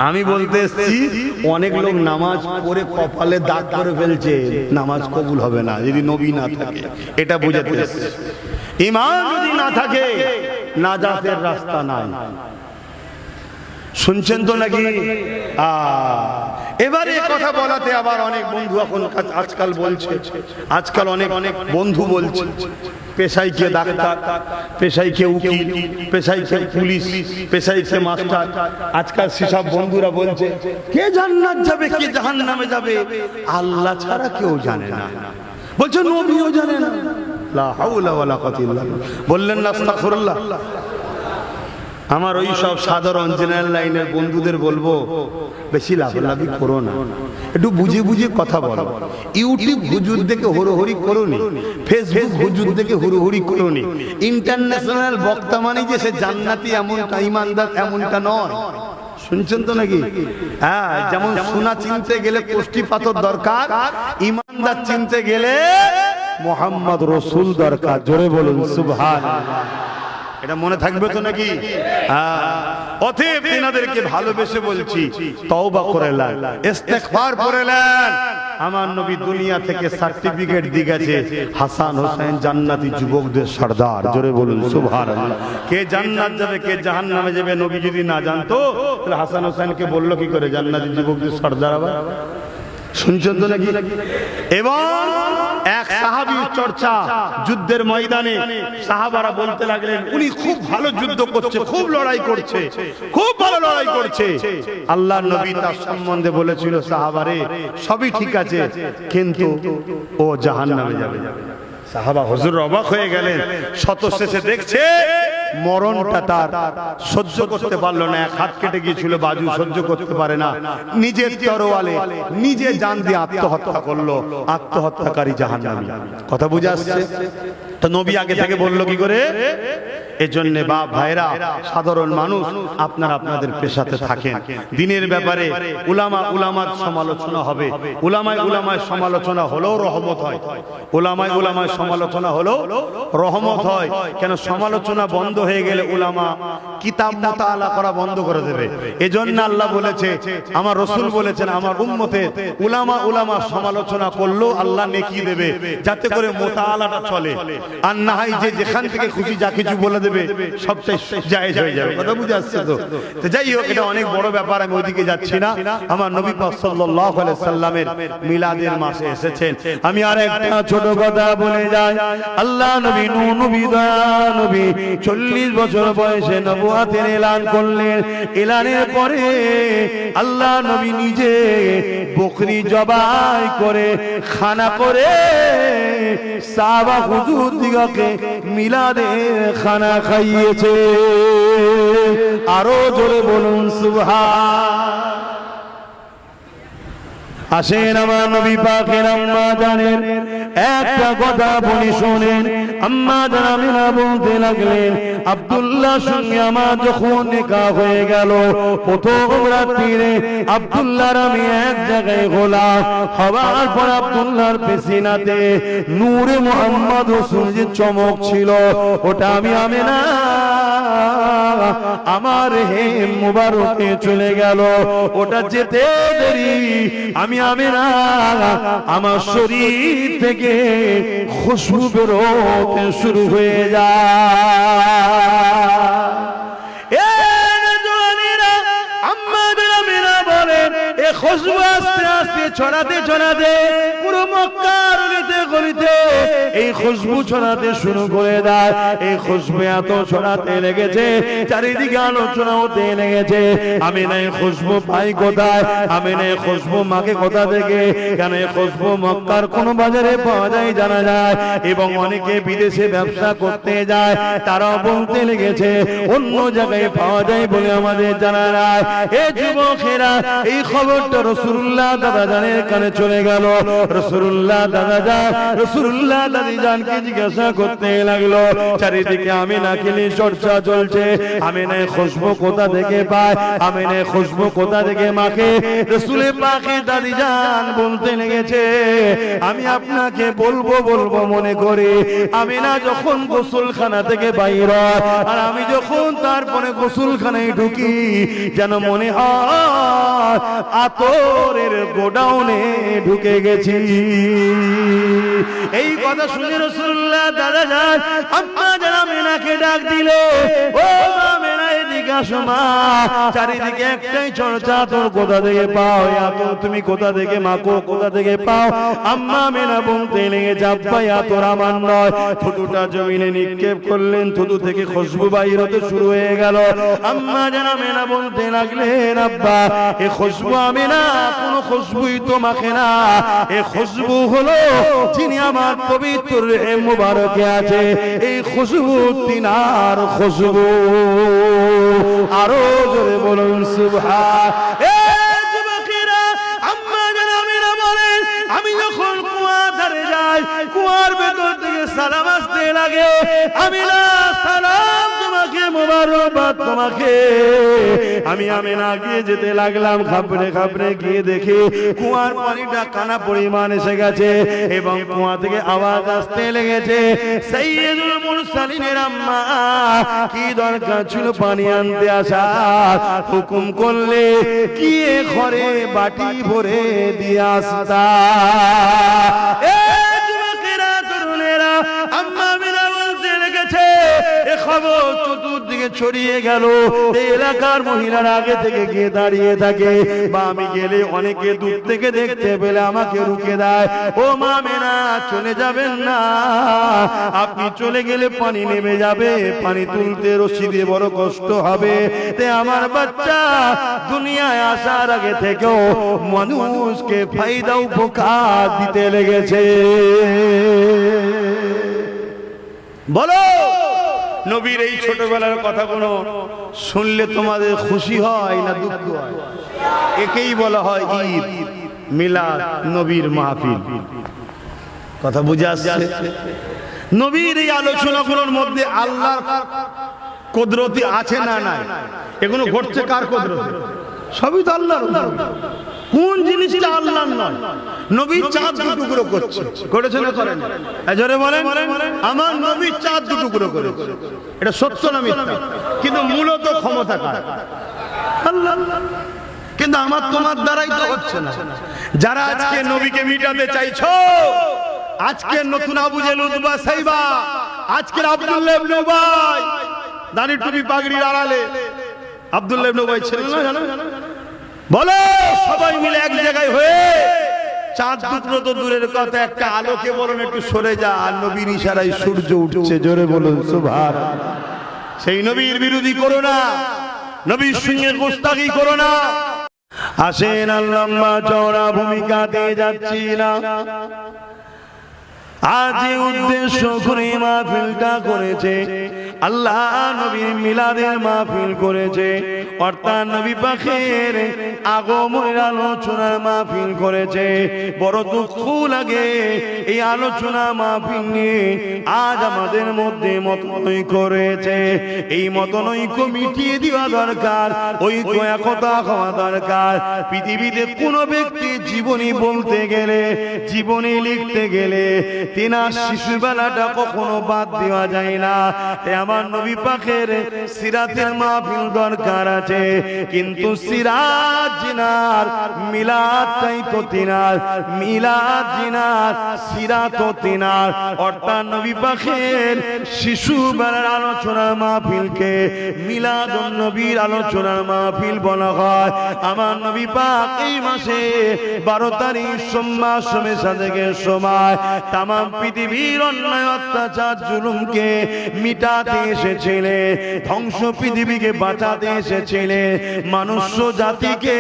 আমি বলতে এসেছি, অনেক লোক নামাজ পড়ে কপালে দাগ করে ফেলছে, নামাজ কবুল হবে না যদি নবী না থাকে। এটা বুঝাতে এসেছি, ঈমান যদি না থাকে নাজাতের রাস্তা নাই। শুনছেন তো নাকি? এবারে কথা বলাতে আবার অনেক বন্ধু এখন আজকাল বলছে, আজকাল অনেক বন্ধু বলছে, পেশায় কে ডাক্তার, পেশায় কে উকিল, পেশায় কে পুলিশ, পেশায় কে মাস্টার। আজকাল সেসব বন্ধুরা বলছে, কে জান্নাত যাবে কে জাহান্নামে যাবে আল্লাহ ছাড়া কেউ জানে না। বলছে নবীও জানে না। লা হাওলা ওয়ালা কুওয়াতা ইল্লা বিল্লাহ। বললেন না আস্তাগফিরুল্লাহ। আমার ওই সব সাধারণ জেনারেল লাইনের বন্ধুদের বলবো, বেশি লাফালাফি করো না, একটু বুঝে বুঝে কথা বলো। ইউটিউব হুজুর দেখে হুড়োহুড়ি করোনি, ফেসবুক হুজুর দেখে হুড়োহুড়ি করোনি। ইন্টারন্যাশনাল বক্তা মানে যে সে জান্নাতি এমনটা, ইমানদার এমনটা নয়। শুনছেন তো নাকি? হ্যাঁ, যেমন সোনা চিনতে গেলে কোষ্ঠী পাথর দরকার, ইমানদার চিনতে গেলে মোহাম্মদ রসুল দরকার। জোরে বলুন সুবহানাল্লাহ। এটা মনে থাকবে তো নাকি? অতএব তিনাদেরকে ভালোবেসে বলছি, তওবা করে নেন, ইস্তেগফার করে নেন। আমার নবী দুনিয়া থেকে সার্টিফিকেট দিয়ে গেছে, হাসান হোসেন জান্নাতি যুবকদের সর্দার। জোরে বলুন সুবহানাল্লাহ। কে জান্নাত যাবে কে জাহান্নামে যাবে নবী যদি না জানতো তাহলে হাসান হোসেনকে বললো কি করে জান্নাতি যুবকদের সর্দার আবার? শুনছেন তো নাকি? এবং এক সাহাবীর চর্চা, যুদ্ধের ময়দানে সাহাবারা বলতে লাগলেন উনি খুব ভালো যুদ্ধ করছে, খুব লড়াই করছে, খুব ভালো লড়াই করছে। আল্লাহর নবী তার সম্বন্ধে বলেছিল, সাহাবারে সবই ঠিক আছে কিন্তু ও জাহান্নামে যাবে। সাহাবা হুজুর অবাক হয়ে গেলেন, শত শেষে দেখছে মরণটা তার সহ্য করতে পারলো না। এক হাত কেটে গিয়েছিল, বাজু সহ্য করতে পারে না, নিজের তরোয়ালে নিজে জান দিয়ে আত্মহত্যা করলো। আত্মহত্যাকারী জাহান্নামী। কথা বুঝে আসছে তো? নবী আগে থেকে বললো কি করে? এজন্য বাপ ভাইরা, সাধারণ মানুষ, আপনারা আপনাদের পেশাতে থাকেন। দিনের ব্যাপারে উলামার সমালোচনা হবে, উলামায় সমালোচনা হলেও রহমত হয়। উলামায় সমালোচনা হলেও রহমত হয়। কেন? সমালোচনা বন্ধ হয়ে গেলে উলামা কিতাব মুতাআলা করা বন্ধ করে দেবে। এজন্য আল্লাহ বলেছে, আমার রাসূল বলেছেন, আমার উম্মতে উলামা সমালোচনা করলেও আল্লাহ নেকি দেবে, যাতে করে মুতাআলাটা চলে। আর না হয় যে যেখান থেকে খুশি যা কিছু বলে দেবে সবটাই জায়েজ হয়ে যাবে। কথা বুঝে আসছে তো? তো যাই হোক, এটা অনেক বড় ব্যাপার, আমি ওইদিকে যাচ্ছি না। আমার নবী পাক সাল্লাল্লাহু আলাইহি সাল্লামের মিলাদের মাসে এসেছেন। আমি আর একটা ছোট কথা বলে যাই। আল্লাহ নবী নবী 40 বছর বয়সে নবুয়তের এলান করলেন। এলানের পরে আল্লাহ নবী নিজে বকরি জবাই করে খানা করে সাহাবা হুজুর দিগকে মিলাদে খানা খাইয়েছে। আরো জোরে বলুন সুবহান। আসেন আমার নবী পাকের আম্মা জানেন একটা কথা বলি শোনেন। আম্মা জান আমিনা বলতে লাগলেন, আব্দুল্লাহ সঙ্গে আমার যখন নিকাহ হয়ে গেল, প্রথম রাত্রিরে আব্দুল্লাহর আমি এক জায়গায় গোলাম হওয়ার পর আব্দুল্লাহর পেছিনাতে নূরে মুহাম্মদ রাসূল যে চমক ছিল, ওটা আমি আমিনা আমার হে মুবারকে চলে গেল। ওটা যেতে দেরি আমি আমিনা আমার শরীর থেকে খুশবু বেরোতে শুরু হয়ে যায়। খুশবু আস্তে আস্তে ছড়াতে ছড়াতে পুরো মক্কার গলিতে এই খুশবু ছড়াতে শুরু করে দেয়। এই খুশবু এত ছড়াতে লেগেছে, চারিদিকে আলোচনা হতে লেগেছে। আমি না খুশবু পাই কোথায়, আমি না খুশবু মাকে কোথা থেকে? কেন এই খুশবু মক্কার কোন বাজারে পাওয়া যায় জানা যায়, এবং অনেকে বিদেশে ব্যবসা করতে যায়, তারাও বলতে লেগেছে অন্য জায়গায় পাওয়া যায় বলে আমাদের জানা যায়। এই যুবকেরা এই খবরটা রাসূলুল্লাহ দাদা জানের কানে চলে গেল। রাসূলুল্লাহ দাদা জান রাসূলুল্লাহ দাদি জানকে জিজ্ঞাসা করতে লাগলো, চারিদিকে আমিনা খেলি চর্চা চলছে, আমিনা খুশবু কোথা থেকে পায়, আমিনা খুশবু কোথা থেকে মাকে? রাসূল পাকের দাদি জান বলতে লেগেছে, আমি আপনাকে বলবো মনে করি, আমিনা যখন গোসলখানা থেকে বাইর হয় আর আমি যখন তারপরে গোসলখানায় ঢুকি, যেন মনে হয় আতরের গোডাউনে ঢুকে গেছি। এই কথা শুনে রাসূলুল্লাহ দাদা জান আম্মা জান আমিনাকে ডাক দিলে, ও আমিনা এদিকে এদিকে আসো মা, চারিদিকে একটাই চর্চা, তোর কোথা থেকে পাও এত, তুমি কোথা থেকে মাকো কোথা থেকে পাও? আম্মা মেনা বলতে লেগেছে আব্বা তোর আমার নয়। থুতুটা জমিনে নিক্ষেপ করলেন, থুতু থেকে খুশবু বাইর হতে শুরু হয়ে গেল। আম্মা জানা মেনা বলতে লাগলেন আব্বা এ খুশবু আমি না, কোনো খুশবুই তো মাখে না, এ খুশবু হলো যিনি আমার পবিত্র রহে মুবারকে আছে, এই খুশবু তিনার খুশবু। আরো জোরে বলুন সুবহান। আমি যখন কুয়ার ধারে যাই, কুয়ার ভেতর থেকে সালাম আসতে লাগে, আমি না সালাম তোমাকে, মোবারকবাদ তোমাকে। আমি না গিয়ে যেতে লাগলাম, খাবড়ে খাবড়ে গিয়ে দেখি কুয়ার পানিটা কানা পরিমাণ এসে গেছে এবং কুয়া থেকে আওয়াজ আসতে লেগেছে সাইয়্যিদুল মুরসালিনের আম্মা কি দরকার ছিল পানি আনতে আসা, হুকুম করলে গিয়ে ঘরে বাটি ভরে দিয়ে আসতা। খবর চতুর্দিকে ছড়িয়ে গেল, এলাকার মহিলারা আগে থেকে গিয়ে দাঁড়িয়ে থাকে, বা আমি গেলে অনেকে দূর থেকে দেখতে পেলে আমাকে রুকে দেয়, ও মা মেনা চলে যাবেন না, আপনি চলে গেলে পানি নেমে যাবে, পানি তুলতে রশি দিয়ে বড় কষ্ট হবে। তে আমার বাচ্চা দুনিয়ায় আসার আগে থেকেও মানুষকে ফায়দা উপকার দিতে লেগেছে। বলো নবীর এই ছোটবেলার কথাগুলো শুনলে তোমাদের খুশি হয় না দুঃখ হয়? একেই বলা হয় ঈদ, মিলাদ, নবীর মাহফিল। কথা বুঝে আসছে? নবীর এই আলোচনাগুলোর মধ্যে আল্লাহর কুদরতি আছে না নাই? এগুলো ঘটছে কার কুদরতে? সবই তো আল্লাহর। কোন জিনিসটা আল্লাহর নয়? নবী চাঁদ দুটুকরো করছে, করেছে না করেন? জোরে বলেন। আমার নবী চাঁদ দুটুকরো করেছে, এটা সত্য না মিথ্যা? কিন্তু মূলত ক্ষমতা কার? আল্লাহ। কিন্তু আমার তোমার দ্বারাই তো হচ্ছে না। যারা আজকে নবীকে মিটাতে চাইছো, আজকে নতুন আবু জেহেল উতবা সাইবা, আজকের আব্দুল্লাহ ইবনে উবাই, দাড়ি টুপি পাগড়ির আড়ালে আব্দুল্লাহ ইবনে উবাই ছিলেন না জানো? বলো সবাই মিলে এক জায়গায় হয়ে চাঁদ টুকরো তো দূরের কথা, একটা আলোকে বলুন একটু সরে যা, আর নবীর ইশারায় সূর্য উঠছে, জোরে বলুন সুবহানাল্লাহ। সেই নবীর বিরোধী করো না, নবীর সঙ্গে গোস্তাখি করো না। আসেন আল্লাহ চওড়া ভূমিকা দিয়ে যাচ্ছি না, আজ উদ্দেশ্য করে মাহফিলটা করেছে, আল্লাহ নবীর মিলাদের মাহফিল করেছে, অর্থাৎ নবী পাকের আগমনের আলোচনার মাহফিল করেছে। বড় দুঃখ লাগে এই আলোচনা মাহফিল নিয়ে আজ আমাদের মধ্যে মতনৈক্য রয়েছে। এই মতনৈক্য মিটিয়ে দেওয়া দরকার, ঐক্য একতা হওয়া দরকার। পৃথিবীতে কোন ব্যক্তি জীবনী বলতে গেলে, জীবনী লিখতে গেলে তিনার শিশুবেলাটা কখনো বাদ দেওয়া যায় না। আমার নবী পাকের সিরাতের মাহফিল দরকার আছে, কিন্তু সিরাত জিনার মিলাদটাই তো তিনার, মিলাদ জিনার সিরাত ও তিনার। অর্থাৎ নবী পাকের শিশুবেলার আলোচনার মাহফিলকে মিলাদুন নবীর আলোচনার মাহফিল বলা হয়। আমার নবী পাক এই মাসে 12 তারিখ সোমবার সমেসা থেকে সময় তামাম পৃথিবীর অন্যায় অত্যাচার জুলুমকে মিটাতে এসেছিলেন, ধ্বংস পৃথিবীকে বাঁচাতে এসেছিলেন, মানুষ জাতিকে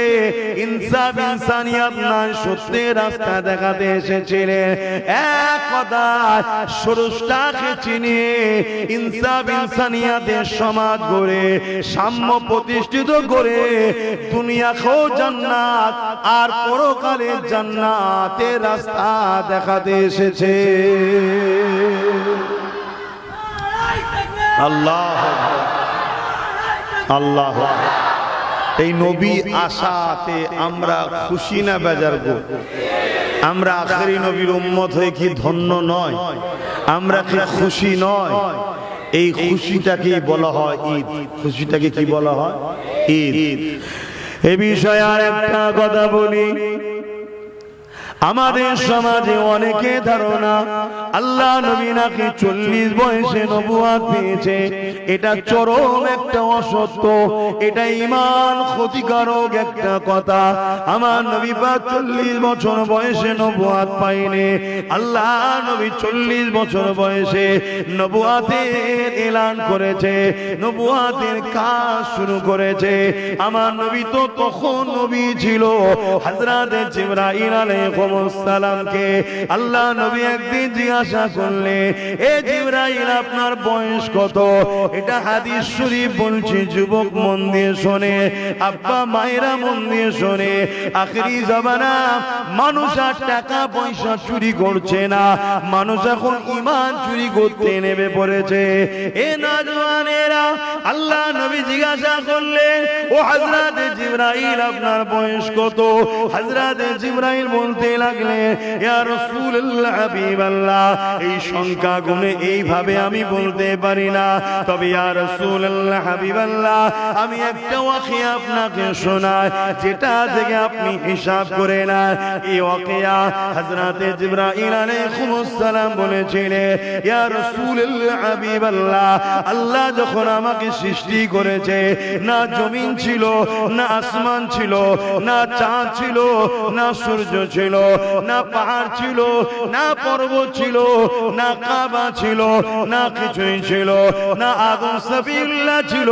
ইনসাফ ইনসানিয়াত নয় সত্যের রাস্তা দেখাতে এসেছিলেন। এক কথায় স্রষ্টাকে চিনিয়ে ইনসাফ ইনসানিয়াতের সমাজ গড়ে সাম্য প্রতিষ্ঠিত করে দুনিয়াকেও জান্নাত আর পরকালের জান্নাতের রাস্তা দেখাতে এসেছে। আল্লাহ আল্লাহ। এই নবী আসাতে আমরা খুশি না বেজার গো? আমরা আখেরি নবীর উম্মত হয়ে কি ধন্য নয়? আমরা কি খুশি নয়? এই খুশিটাকে বলা হয় ঈদ। খুশিটাকে কি বলা হয়? ঈদ। এ বিষয়ে আর একটা কথা বলি, আমাদের সমাজে অনেকে ধারণা আল্লাহ নবী নাকি 40 বয়সে নবুয়ত পেয়েছে, এটা চরম একটা অসত্য, এটা ঈমান ক্ষতিকারক একটা কথা। আমার নবী পাক 40 বছর বয়সে নবুয়াত পাইনি। আল্লাহ নবী 40 বছর বয়সে নবুয়াতের এলান করেছে, নবুয়াতের কাজ শুরু করেছে। আমার নবী তো তখন নবী ছিল। হযরত জিবরাইল আলাইহিস সালামকে আল্লাহ নবী একদিন জিজ্ঞাসা করলে, এ জিবরাইল আপনার বয়স কত? এটা হাদিস শরীফ বলছি, যুবক মন দিয়ে শোনে, আব্বা মায়েরা মন দিয়ে শোনে। আখেরি জামানা মানুষ আর টাকা পয়সা চুরি করছে না, মানুষ এখন ঈমান চুরি করতে নেমে পড়েছে। এ নওজওয়ানেরা, আল্লাহ নবী জিজ্ঞাসা করলেন, ও হযরত জিবরাইল আপনার বয়স কত? হযরত জিবরাইল বলতে লাগলেন, ইয়া রাসূলুল্লাহ হাবিবাল্লাহ, এই সংখ্যা গুণে এইভাবে আমি বলতে পারি না, তবে ইয়া রাসূলুল্লাহ হাবিবাল্লাহ আমি একটা ওয়াকিয়া আপনাকে শোনাই, যেটা থেকে আপনি হিসাব করে না। এই ওয়াকিয়া হযরত জিবরাইল আলাইহিস সালাম বলেছিলেন, ইয়া রাসূলুল্লাহ হাবিবাল্লাহ, আল্লাহ যখন আমাকে সৃষ্টি করেছে, না জমিন ছিল, না আসমান ছিল, না চাঁদ ছিল, না সূর্য ছিল, না পাহাড় ছিল, না পর্বত ছিল, না কাবা ছিল, না কিছুই ছিল, না আদম সফিউল্লাহ ছিল,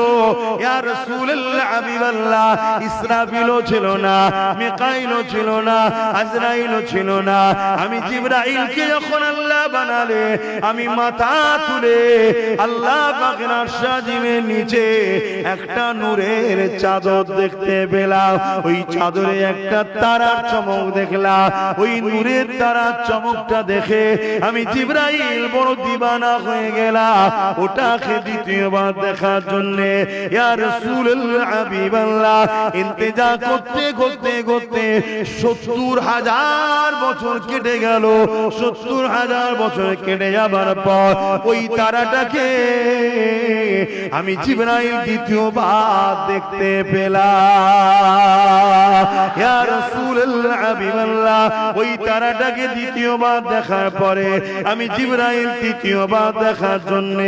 ইয়া রাসূলুল্লাহ হাবিবাল্লাহ ইসরাফিলও ছিল না, মিকাইলও ছিল না, আজরাইলও ছিল না। আমি জিবরাইলকে যখন আল্লাহ বানালে, আমি মাথা তুলে আল্লাহ পাকের আরশ আজিমের নিচে একটা নূরের চাদর দেখতে পেলাম। ওই চাদরে একটা তারার চমক দেখলাম। ওই নূরের তারার চমকটা দেখে আমি জিবরাইল বড় দিবানা হয়ে গেলাম, ওটাকে দ্বিতীয়বার দেখার জন্য। ইয়া রাসূলুল্লাহ হাবিবাল্লাহ ইন্তেজার করতে করতে করতে 70,000 বছর কেটে গেল। 70,000 বছর কেটে যাবার পর ওই তারাটাকে আমি জিবরাইল দ্বিতীয়বার দেখতে পেলাম। ইয়া রাসূলুল্লাহ হাবিবাল্লাহ ওই তারাটাকে দ্বিতীয়বার দেখার পরে আমি জিবরাইল তৃতীয়বার দেখার জন্য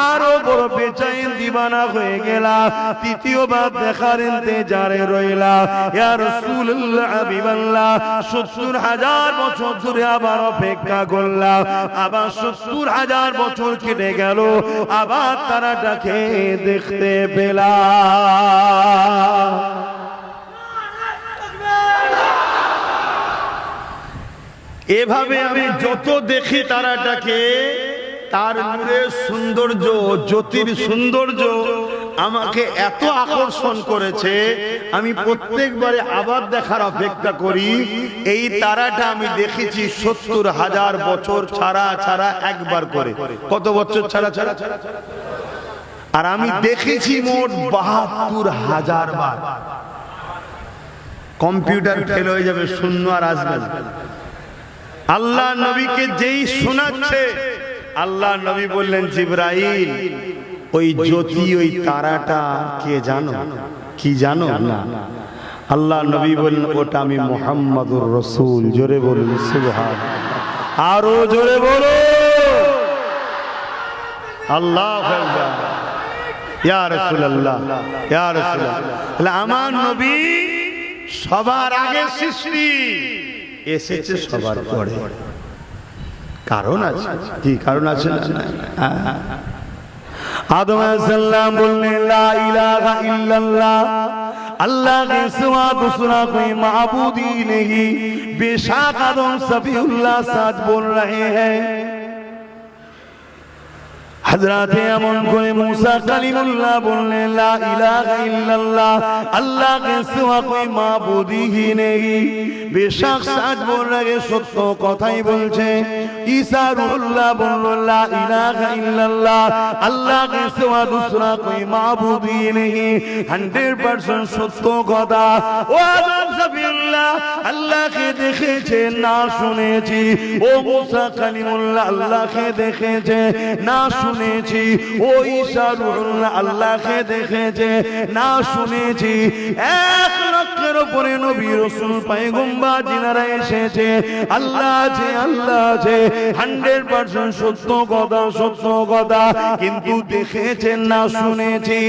আরো বড় বেচাইন দিবানা হয়ে গেলাম। তৃতীয়বার দেখার ইন্তজারে রইলাম। ইয়া রাসূলুল্লাহ হাবিবাল্লাহ 70,000 বছর ধরে আবার অপেক্ষা করলাম। আবার 70,000 বছর কেটে গেল, আবার তারাটাকে দেখতে পেলাম। এভাবে আমি যত দেখি তারাটাকে, তার নূরের সৌন্দর্য, জ্যোতির সৌন্দর্য আমাকে এত আকর্ষণ করেছে, আমি প্রত্যেকবারে আবার দেখার অপেক্ষা করি। এই তারাটা আমি দেখেছি 70,000 বছর ছাড়া ছাড়া একবার করে। কত বছর ছাড়া ছাড়া? আর আমি দেখেছি মোট 72,000 বার। কম্পিউটার ফেল হয়ে যাবে, শূন্য আর আসবে না। আল্লাহ নবীকে যেই শোনাচ্ছে, আল্লাহ নবী বললেন, জিবরাইল ওই জ্যোতি, ওই তারাটা কে জানো? কি জানো না? আল্লাহ নবী বললেন, ওটা আমি মুহাম্মাদুর রাসূল। জোরে বলুন সুবহানাল্লাহ, আরো জোরে বলো আল্লাহু আকবার। ইয়া রাসূলুল্লাহ, ইয়া রাসূলুল্লাহ, আমার নবী সবার আগে সৃষ্টি, এসেছে সবার পরে। কারণ আছে, কি কারণ আছে? আদম আলাইহিস সালাম বললেন, লা ইলাহা ইল্লাল্লাহ, अल्लाह के सिवा दूसरा कोई माबूद ही नहीं। बेशक आदम सफीउल्लाह सच बोल रहे हैं। हजरते अमन को मूसा कलीमुल्लाह बोलने, ला इलाहा इल्लल्लाह, अल्लाह के सिवा कोई माबूद ही नहीं। बेशक सच बोल रहे, सत्य কথাই বলছে। ঈসা রুহুল্লাহ বলল, লা ইলাহা ইল্লাল্লাহ, আল্লাহ के सिवा दूसरा कोई माबूद ही नहीं। 100% সত্য কথা। ও আদম সফিউল্লাহ আল্লাহকে দেখেছে না শুনেছি? ও মুসা কালিমুল্লাহ আল্লাহকে দেখেছে না শুনেছি? শুনেছি ওই শাহরুল্লাহ আল্লাহকে দেখেছে, না শুনেছি 1 লক্ষের উপরে নবী রাসূল পয়গম্বর যিনারা এসেছে, আল্লাহ আছে, আল্লাহ আছে, 100% সত্য কথা, সত্য কথা, কিন্তু দেখেছেন না শুনেছি।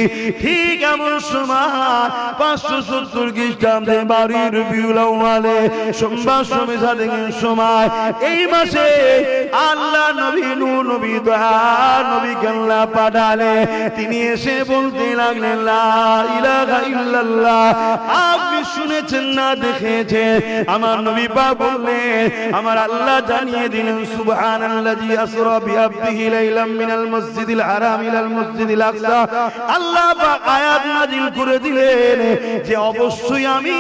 ঠিক এমন সময় 570 খ্রিস্টাব্দে 12 রবিউল আউয়ালে সোমবার সমিধানের সময় এই মাসে আল্লাহ নবী নূহ নবী দোহা নবী আল্লাহ পাঠালে, তিনি এসে বলতে লাগলেন লা ইলাহা ইল্লাল্লাহ। আপনি শুনেছেন না দেখেছেন? আমার নবী পাক বললেন, আমার আল্লাহ জানিয়ে দিলেন সুবহানাল্লাযী আসরা বিআবদিহি লাইলাম মিনাল মসজিদিল হারাম ইলাল মসজিদিল আকসা। আল্লাহ পাক আয়াত নাযিল করে দিলেন যে অবশ্যই আমি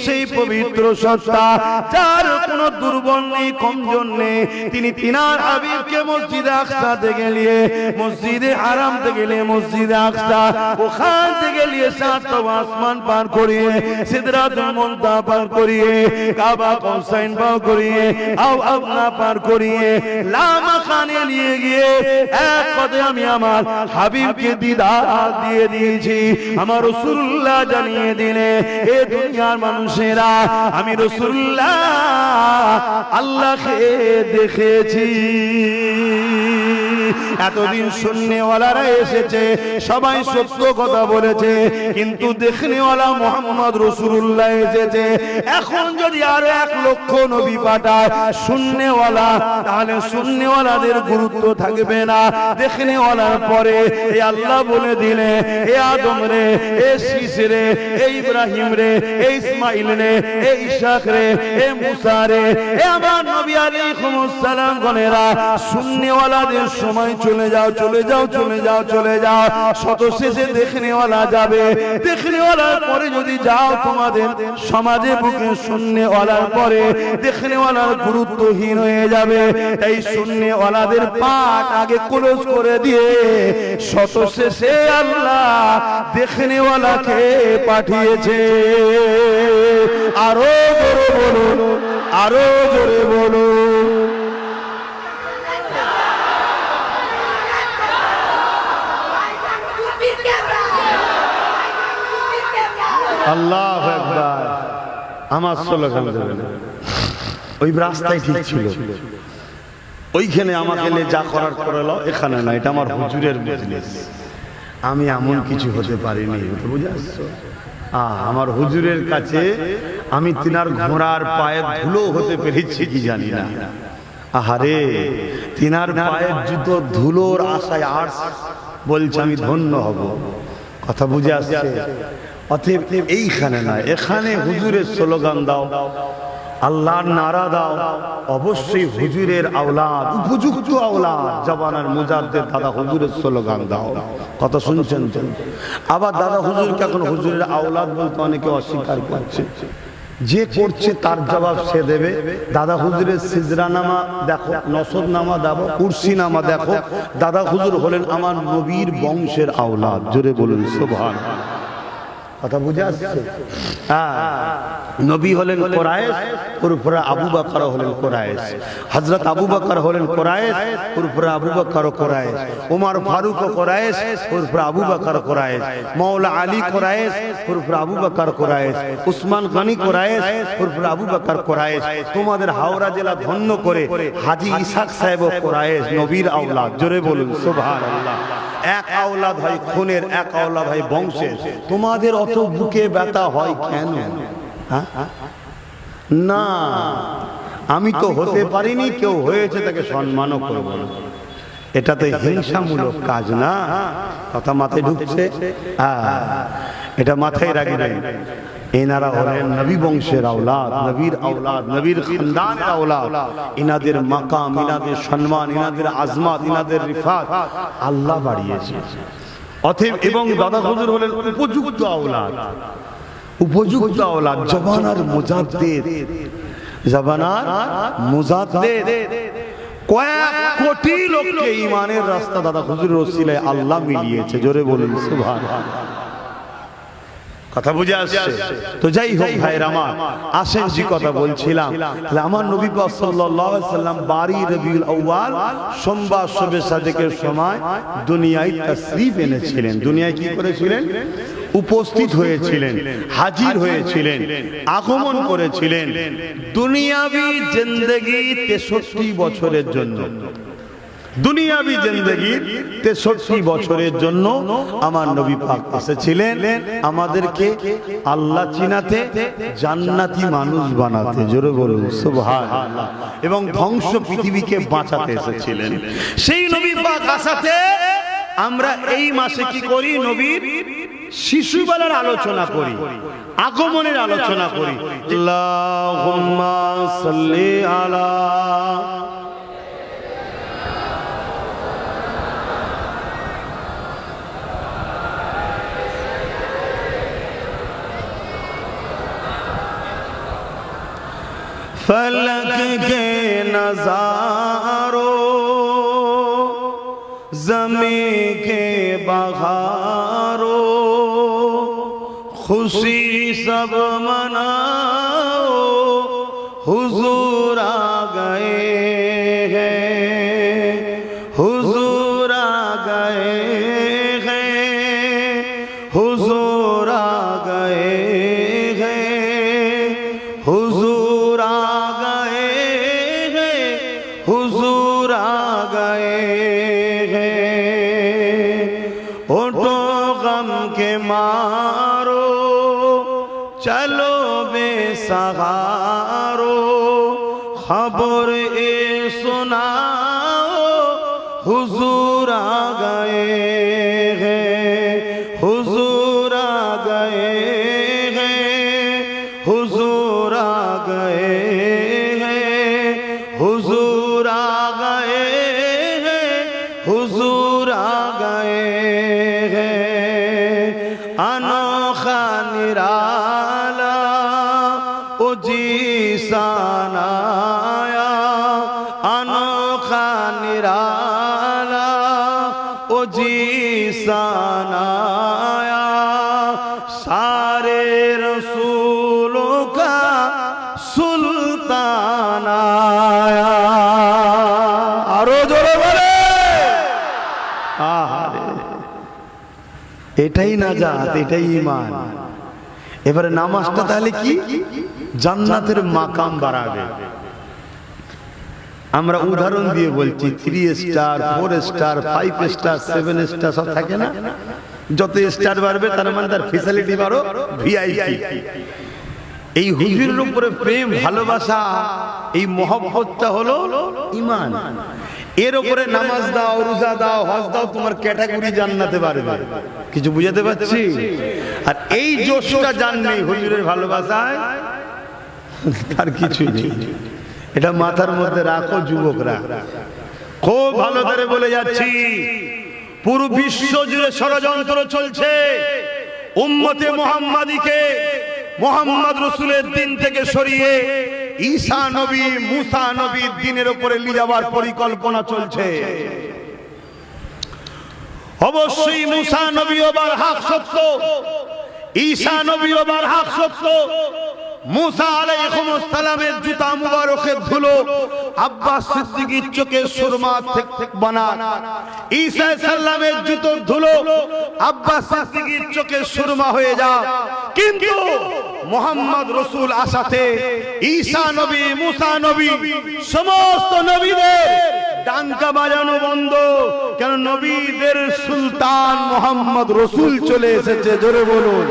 সেই পবিত্র সত্তা যার কোনো দুর্বল নেই, কমজোর নেই, তিনি তিনার হাবিবকে মসজিদে আকসা থেকে নিয়ে মসজিদে হারাম থেকে নিয়ে মসজিদে আকসা, ওখান থেকে নিয়ে 7 আসমান পার করিয়ে সিদরাতুল মুনতাহা পার করিয়ে কাবা কৌসাইন পার করিয়ে আওয়াবনা পার করিয়ে লামাখানে নিয়ে গিয়ে এক পদে আমি আমার হাবিবকে দিদার দিয়ে দিয়েছি। আমার রাসূলুল্লাহ জানিয়ে দিলে এ দুনিয়ার মানুষেরা আমি রাসূলুল্লাহ আল্লাহকে দেখেছি। এতদিন শুননেওয়ালারা এসেছে, সবাই সত্য কথা বলেছে, কিন্তু দেখনেওয়ালা মুহাম্মদ রাসূলুল্লাহ এসেছে। এখন যদি আরো 1 লক্ষ নবী পাঠায় শুননেওয়ালা, তাহলে শুননেওয়ালাদের গুরুত্ব থাকবে না। দেখনেওয়ালার পরে এই আল্লাহ বলে দিলে, এ আদম রে, এ শীষ রে, এ ইব্রাহিম রে, এ ইসমাইল রে, এ ইসহাক রে, এ মুসা রে, এ আমার নবী আলাইহিস সালাম গণেরা, শুননেওয়ালাদের সময় চলে যাও, চলে যাও, চলে যাও, চলে যাও। শত শেষে দেখনেওয়ালা যাবে। দেখনেওয়ালার পরে যদি যাও, তোমাদের সমাজে বুকে শুননেওয়ালার পরে দেখনেওয়ালার গুরুত্বহীন হয়ে যাবে। তাই শুননেওয়ালাদের পাঠ আগে ক্লোজ করে দিয়ে শত শেষে আল্লাহ দেখনেওয়ালাকে পাঠিয়েছে। আরো জোরে বলুন, আরো জোরে বলুন। আল্লাহু আকবার। আমার স্লোগান দেবেন, ওই রাস্তায় ঠিক ছিল, ওইখানে আমাকে নিয়ে যা করার করে লো, এখানে না, এটা আমার হুজুরের মজলিস। আমি এমন কিছু হতে পারিনি, বুঝে আসছো? আমার হুজুরের কাছে আমি তিনার ঘোড়ার পায়ের ধুলো হতে পেরেছি কি জানি না। আহারে, তিনার পায়ের জুতো ধুলোর আশায় আর বলছে আমি ধন্য হব। কথা বুঝে আসছে? অতএব এইখানে না, এখানে হুজুরের স্লোগান দাও, আল্লাহর নারা দাও। অবশ্যই হুজুরের আওলাদ, উপযুক্ত আওলাদ, জবানের মুজাদ্দেদ দাদা হুজুরের স্লোগান দাও। কথা শুনছেন তো? আবার দাদা হুজুরকে এখন হুজুরের আওলাদ বলতে অনেকে অস্বীকার করছে। যে করছে তার জবাব সে দেবে। দাদা হুজুরের সিজরা নামা দেখো, নসব নামা দেখো, কুরসি নামা দেখো। দাদা হুজুর হলেন আমার নবীর বংশের আওলাদ। জোরে বলুন সুবহানাল্লাহ। কথা বুঝে আসছে? নবী হলেন কোরাইশ, পুরপুরা আবু বকর হলেন কোরাইশ। হযরত আবু বকর হলেন কোরাইশ, পুরপুরা আবু বকর কোরাইশ। ওমর ফারুক কোরাইশ, পুরপুরা আবু বকর কোরাইশ। মাওলা আলী কোরাইশ, পুরপুরা আবু বকর কোরাইশ। উসমান গনি কোরাইশ, পুরপুরা আবু বকর কোরাইশ। তোমাদের হাওড়া জেলা ধন্য করে হাজী ইসহাক সাহেব কোরাইশ, নবীর আওলাদ। জোরে বলুন সুবহানাল্লাহ। এক আওলাদ হয় খুনের, এক আওলাদ হয় বংশের। তোমাদের অত বুকে ব্যথা হয় কেন? না, আমি তো হতে পারিনি, কেউ হয়েছে তাকে সম্মানও করব না। এটা তো হিংসামূলক কাজ না। কথা মাথায় ঢুকছে? এটা মাথায় রাখবেন। এনারা হলেন নবী বংশের আওলাদ, নবীর আওলাদ, নবীর খানদানের আওলাদ। ইনাদের মাকাম, ইনাদের সম্মান, ইনাদের আজমাত, ইনাদের রিফাত আল্লাহ বাড়িয়েছে। অতএব এবং দাদা হুজুর হলেন উপযুক্ত আওলাদ, উপযুক্ত আওলাদ, জবানার মুজাদ্দেদ, জবানার মুজাদ্দেদ। কয়েক কোটি লোককে ঈমানের রাস্তা দাদা হুজুরের ওসিলায় আল্লাহ মিলিয়েছে। জোরে বলুন সুবহানাল্লাহ। কথা বুঝে আসছে? তো যাই হোক ভাইরা আমার, আসেন যে কথা বলছিলাম, আমার নবী পাক সাল্লাল্লাহু আলাইহি সাল্লাম 12 রবিউল আউয়াল সোমবার শবে সাদেকের সময় দুনিয়ায় তাশরীফ এনেছিলেন। দুনিয়ায় কি করেছিলেন? উপস্থিত হয়েছিলেন, হাজির হয়েছিলেন, আগমন করেছিলেন দুনিয়াবি জিন্দেগি 63 বছরের জন্য। দুনিয়াবি জিন্দেগি 63 বছরের জন্য আমার নবী পাক এসেছিলেন আমাদেরকে আল্লাহ চিনাতে, জান্নাতি মানুষ বানাতে, জোরে বলুন সুবহানাল্লাহ, এবং ধ্বংস পৃথিবীকে বাঁচাতে এসেছিলেন। সেই নবী পাক আসাতে আমরা এই মাসে কি করি? নবীর শিশুবেলার আলোচনা করি, আগমনের আলোচনা করি। আল্লাহুম্মা সাল্লি আলা फलक के नजारों, ज़मीं के बहारों, खुशी सब मनाओ, हुजूर आ गए हैं, हुजूर आ गए हैं, हुजूर आ गए हैं, हुजूर आ गए हैं, हुजूर आ गए हैं। उठो गम के मारो, चलो बेसहारो, खबर ए सुनाओ, हुजूर आ गए हैं, हुजूर आ गए हैं, हुजूर आ गए हैं, हुजूर आ गए हैं, हुजूर आ गए हैं। अनोखा निराला ओ जीसान आया, अनोखा निराला ओ जीसान आया, सारे रसूलों का सुल्तान आया। आरो जोरे बोले आहारे, এটাই নাজাত, এটাই ঈমান। এবারে নামাজটা তাহলে কি? জান্নাতের মাকাম বাড়াবে। আমরা উদাহরণ দিয়ে বলছি, 3 স্টার, 4 স্টার, 5 স্টার, 7 স্টার সব থাকে না? যত স্টার বাড়বে তার মানে তার ফ্যাসিলিটি বাড়ো, ভিআইপি। এই হুজুরের উপরে প্রেম, ভালোবাসা, এই মহব্বতটা হলো ঈমান। এর উপরে নামাজ দাও, রোজা দাও, হজ দাও, তোমার ক্যাটাগরি জান্নাতে বাড়বে। কিছু বুঝাতে পারছি? আর এই জোশটা জান নেই হুজুরের ভালোবাসায়, তার কিছু নেই। এটা মাথার মধ্যে রাখো যুবকরা, খুব ভালো করে বলে যাচ্ছি। পুরো বিশ্ব জুড়ে ষড়যন্ত্র চলছে উম্মতে মুহাম্মাদীকে মুহাম্মদ রাসূলের দিন থেকে সরিয়ে ঈসা নবী, মুসা নবীর দিনের উপরে নিয়ে যাওয়ার পরিকল্পনা চলছে। অবশ্যই মুসা নবী ওবার হক সত্য, ঈসা নবী ওবার হক সত্য। মুসা আলাইহিস সালামের জুতা মুবারকের ধুলো আব্বাস সিদ্দিকীর চোখে সুরমা থেকে বানা, ঈসা সাল্লামের জুতোর ধুলো আব্বাস সিদ্দিকীর চোখে সুরমা হয়ে যা। কিন্তু মুহাম্মদ রাসূল আসাতে ঈসা নবী, মুসা নবী, সমস্ত নবীদের ডাঙ্কা বাজানো বন্ধ। কেন? নবীদের সুলতান মুহাম্মদ রাসূল চলে এসেছে। জোরে বলুন,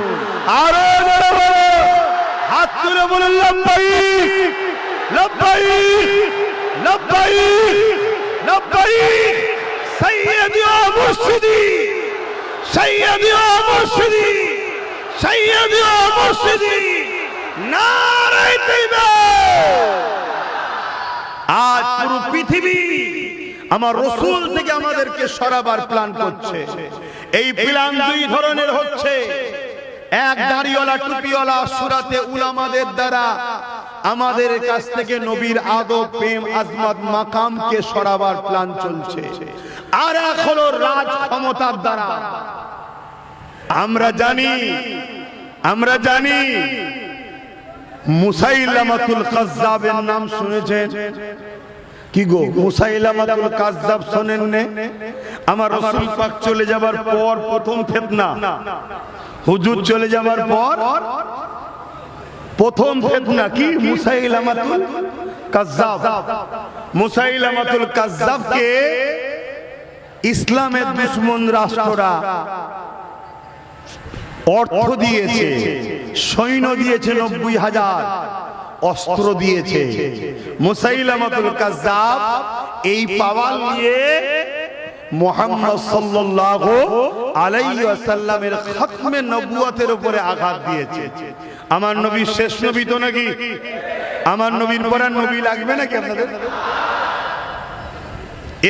আরো জোরে বলুন, হাত তুলে বলুন লব্বাইক লব্বাইক লব্বাইক লব্বাইক। সাইয়্যিদি ওয়া মুর্শিদি, সাইয়্যিদি ওয়া মুর্শিদি, সাইয়্যিদি ওয়া মুর্শিদি, নারে তাকবীর। আজ পুরো পৃথিবী আমার রাসূল থেকে আমাদেরকে সরাবার প্ল্যান করছে। এই প্ল্যান দুই ধরনের হচ্ছে। এক, দাড়িওয়ালা টুপিওয়ালা সুরাতে উলামাদের দ্বারা আমাদের কাছ থেকে নবীর আদব, প্রেম, আজমত, মাকামকে সরাবার প্ল্যান চলছে। আর এক হলো রাজ ক্ষমতার দ্বারা। আমরা জানি আমরা জানি মুসাইলামাতুল কাজ্জাবের নাম শুনেছেন কি গো? মুসাইলামাতুল কাজ্জাব শোনেন নে? আমার রাসূল পাক চলে যাবার পর প্রথম ফিতনা, হুজুর চলে যাবার পর প্রথম ফিতনা কি? মুসাইলামাতুল কাজ্জাব। মুসাইলামাতুল কাজ্জাবকে ইসলামের দুশমন রাষ্ট্ররা অর্থ দিয়েছে, সৈন্য দিয়েছে 90,000, অস্ত্র দিয়েছে। মুসাইলামাতুল কাজ্জাব এই পাওয়ার নিয়ে মুহাম্মদ সাল্লাল্লাহু আলাইহি ওয়াসাল্লামের খতমে নবুয়তের উপরে আঘাত দিয়েছে। আমার নবী শেষ নবী তো নাকি? আমার নবীর পর আর নবী লাগবে নাকি আপনাদের?